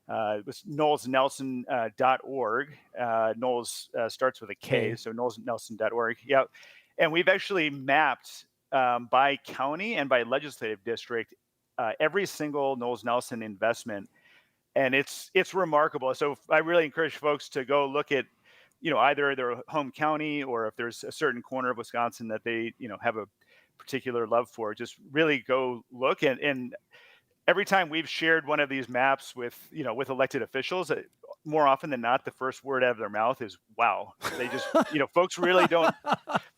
It was knowlesnelson.org. Knowles starts with a K, so knowlesnelson.org. Yeah, and we've actually mapped by county and by legislative district every single Knowles Nelson investment and it's remarkable. So I really encourage folks to go look at, either their home county, or if there's a certain corner of Wisconsin that they, have a particular love for, just really go look. And every time we've shared one of these maps with, with elected officials, more often than not, the first word out of their mouth is, wow. They just, folks really don't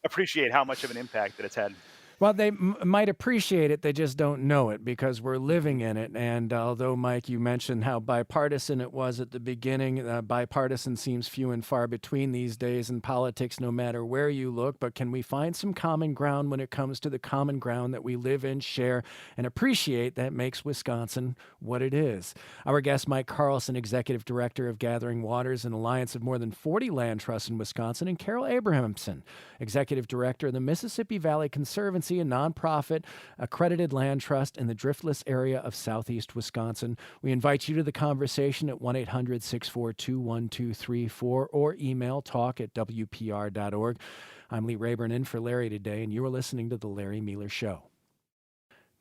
appreciate how much of an impact that it's had. Well, they might appreciate it, they just don't know it because we're living in it. And although, Mike, you mentioned how bipartisan it was at the beginning, bipartisan seems few and far between these days in politics, no matter where you look. But can we find some common ground when it comes to the common ground that we live in, share, and appreciate that makes Wisconsin what it is? Our guest, Mike Carlson, Executive Director of Gathering Waters, an alliance of more than 40 land trusts in Wisconsin, and Carol Abrahamson, Executive Director of the Mississippi Valley Conservancy, a nonprofit accredited land trust in the driftless area of southeast Wisconsin. We invite you to the conversation at 1-800-642-1234 or email talk@wpr.org. I'm Lee Rayburn in for Larry today, and you are listening to The Larry Miller Show.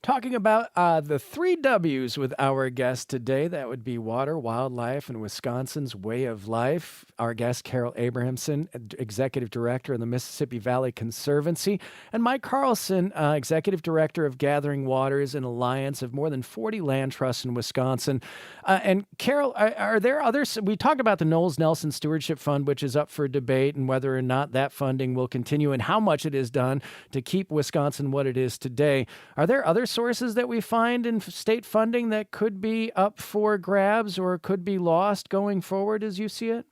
Talking about the 3 W's with our guest today. That would be water, wildlife, and Wisconsin's way of life. Our guest, Carol Abrahamson, Executive Director of the Mississippi Valley Conservancy, and Mike Carlson, Executive Director of Gathering Waters, an alliance of more than 40 land trusts in Wisconsin. And Carol, are there others? We talked about the Knowles Nelson Stewardship Fund, which is up for debate, and whether or not that funding will continue and how much it is done to keep Wisconsin what it is today. Are there other sources that we find in state funding that could be up for grabs or could be lost going forward as you see it?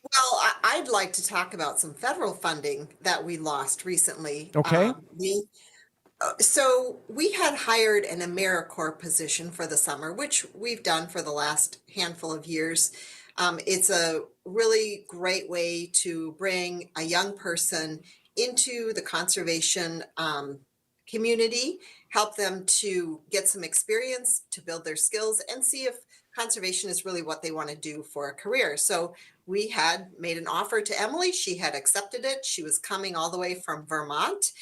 Well, I'd like to talk about some federal funding that we lost recently. Okay. So we had hired an AmeriCorps position for the summer, which we've done for the last handful of years. It's a really great way to bring a young person into the conservation community, help them to get some experience, to build their skills, and see if conservation is really what they want to do for a career. So we had made an offer to Emily. She had accepted it. She was coming all the way from Vermont.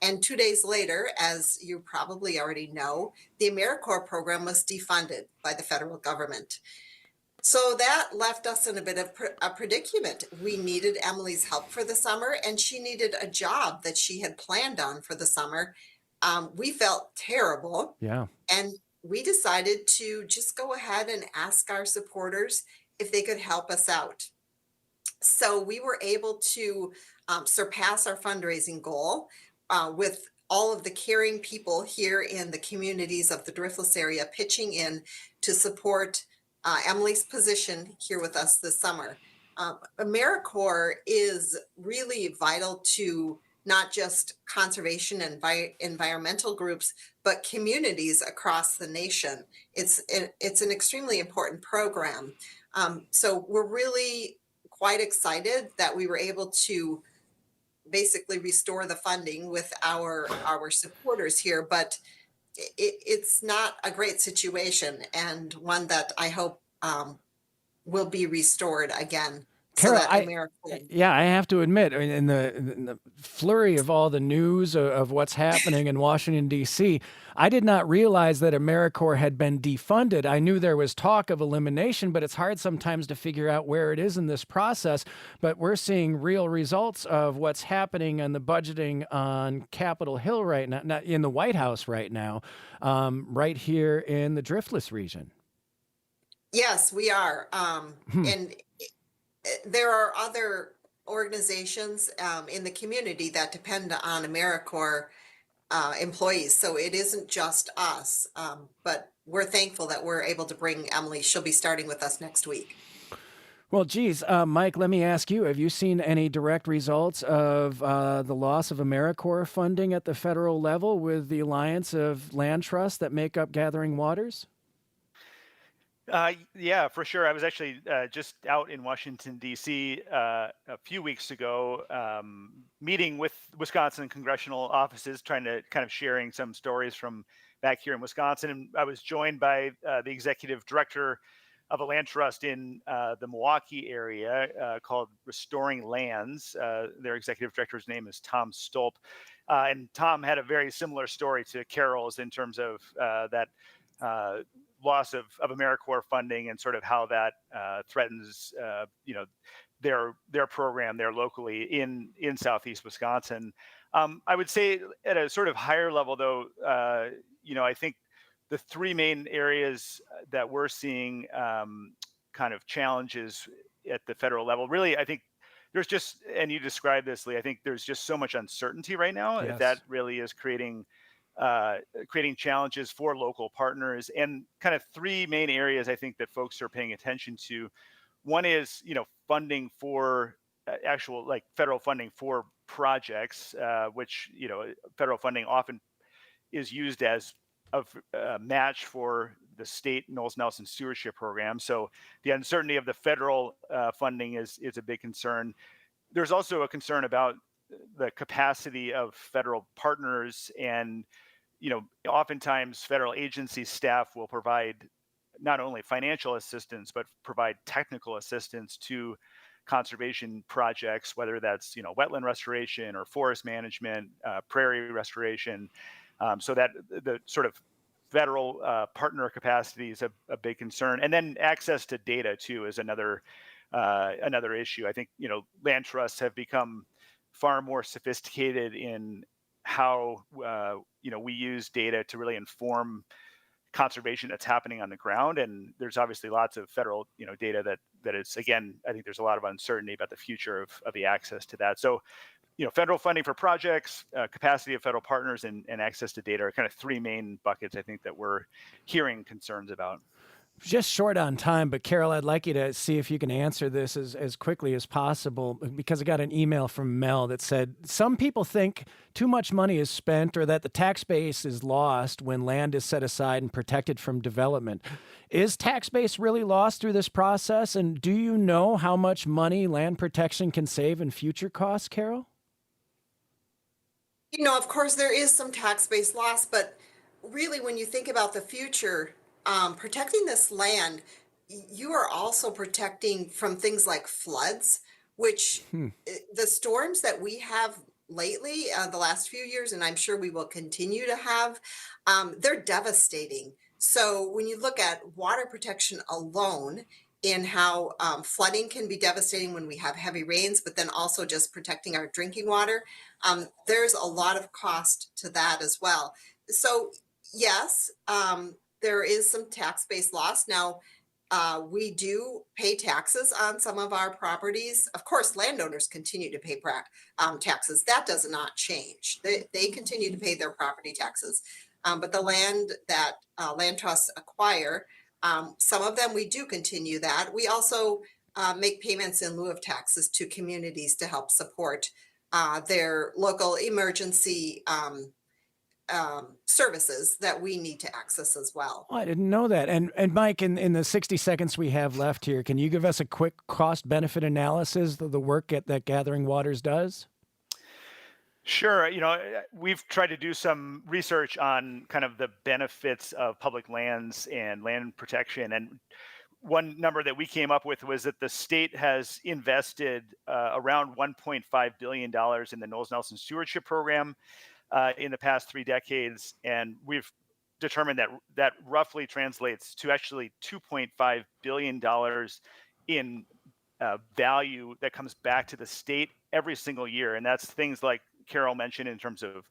And 2 days later, as you probably already know, the AmeriCorps program was defunded by the federal government. So that left us in a bit of a predicament. We needed Emily's help for the summer, and she needed a job that she had planned on for the summer. We felt terrible. Yeah. And we decided to just go ahead and ask our supporters if they could help us out. So we were able to surpass our fundraising goal with all of the caring people here in the communities of the Driftless area pitching in to support Emily's position here with us this summer. AmeriCorps is really vital to not just conservation and environmental groups, but communities across the nation. It's an extremely important program. So we're really quite excited that we were able to basically restore the funding with our supporters here, but it's not a great situation, and one that I hope will be restored again. Carol, so that I have to admit, in the flurry of all the news of what's happening in Washington, D.C., I did not realize that AmeriCorps had been defunded. I knew there was talk of elimination, but it's hard sometimes to figure out where it is in this process. But we're seeing real results of what's happening on the budgeting on Capitol Hill right now, not in the White House right now, right here in the Driftless region. Yes, we are. And there are other organizations in the community that depend on AmeriCorps employees. So it isn't just us, but we're thankful that we're able to bring Emily. She'll be starting with us next week. Well, geez, Mike, let me ask you, have you seen any direct results of the loss of AmeriCorps funding at the federal level with the alliance of land trusts that make up Gathering Waters? Yeah, for sure. I was actually just out in Washington, D.C. A few weeks ago, meeting with Wisconsin congressional offices, trying to kind of sharing some stories from back here in Wisconsin. And I was joined by the executive director of a land trust in the Milwaukee area called Restoring Lands. Their executive director's name is Tom Stolp. And Tom had a very similar story to Carol's in terms of that loss of AmeriCorps funding and sort of how that threatens, their program there locally in Southeast Wisconsin. I would say at a sort of higher level, though, I think the three main areas that we're seeing kind of challenges at the federal level, really, I think there's just, and you described this, Lee, I think there's just so much uncertainty right now Yes. that really is creating challenges for local partners. And kind of three main areas I think that folks are paying attention to. One is, funding for actual like federal funding for projects, which, federal funding often is used as a match for the state Knowles-Nelson stewardship program. So the uncertainty of the federal funding is a big concern. There's also a concern about the capacity of federal partners, and oftentimes federal agency staff will provide not only financial assistance but provide technical assistance to conservation projects, whether that's wetland restoration or forest management, prairie restoration. So that the sort of federal partner capacity is a big concern, and then access to data too is another issue. I think land trusts have become far more sophisticated in how we use data to really inform conservation that's happening on the ground, and there's obviously lots of federal data that is, again, I think there's a lot of uncertainty about the future of the access to that. So federal funding for projects, capacity of federal partners, and access to data are kind of three main buckets I think that we're hearing concerns about. Just short on time, but Carol, I'd like you to see if you can answer this as quickly as possible, because I got an email from Mel that said some people think too much money is spent or that the tax base is lost when land is set aside and protected from development. Is tax base really lost through this process? And do you know how much money land protection can save in future costs, Carol? Of course, there is some tax base loss, but really, when you think about the future, protecting this land, you are also protecting from things like floods, which the storms that we have lately, the last few years, and I'm sure we will continue to have, they're devastating. So when you look at water protection alone and how flooding can be devastating when we have heavy rains, but then also just protecting our drinking water, there's a lot of cost to that as well. So yes, there is some tax-based loss. Now, we do pay taxes on some of our properties. Of course, landowners continue to pay taxes. That does not change. They continue to pay their property taxes. But the land that land trusts acquire, some of them we do continue that. We also make payments in lieu of taxes to communities to help support their local emergency services that we need to access as well. Oh, I didn't know that. And Mike, in the 60 seconds we have left here, can you give us a quick cost-benefit analysis of the work that Gathering Waters does? Sure. We've tried to do some research on kind of the benefits of public lands and land protection. And one number that we came up with was that the state has invested around $1.5 billion in the Knowles-Nelson Stewardship Program in the past 3 decades. And we've determined that roughly translates to actually $2.5 billion in value that comes back to the state every single year. And that's things like Carol mentioned in terms of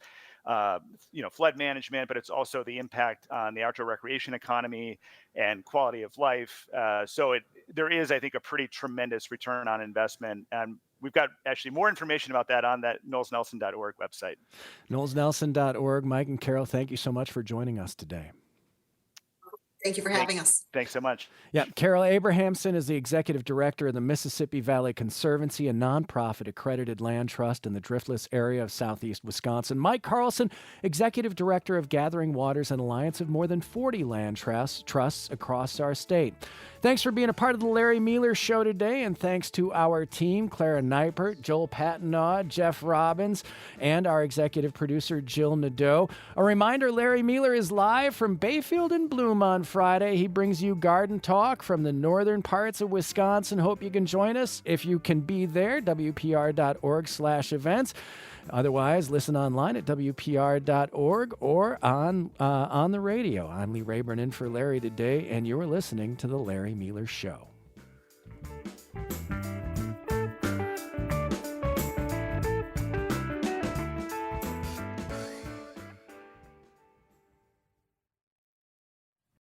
flood management, but it's also the impact on the outdoor recreation economy and quality of life. So there is, I think, a pretty tremendous return on investment. And we've got actually more information about that on that knowlesnelson.org website. knowlesnelson.org. Mike and Carol, thank you so much for joining us today. Thank you for having us. Thanks so much. Yeah, Carol Abrahamson is the executive director of the Mississippi Valley Conservancy, a nonprofit accredited land trust in the driftless area of southeast Wisconsin. Mike Carlson, executive director of Gathering Waters, an alliance of more than 40 land trusts across our state. Thanks for being a part of the Larry Mealer Show today, and thanks to our team, Clara Neipert, Joel Patinaud, Jeff Robbins, and our executive producer, Jill Nadeau. A reminder, Larry Mealer is live from Bayfield and Bloom on Friday. Friday, he brings you garden talk from the northern parts of Wisconsin. Hope you can join us. If you can be there, wpr.org/events. Otherwise, listen online at wpr.org or on the radio. I'm Lee Rayburn in for Larry today, and you're listening to The Larry Mealer Show.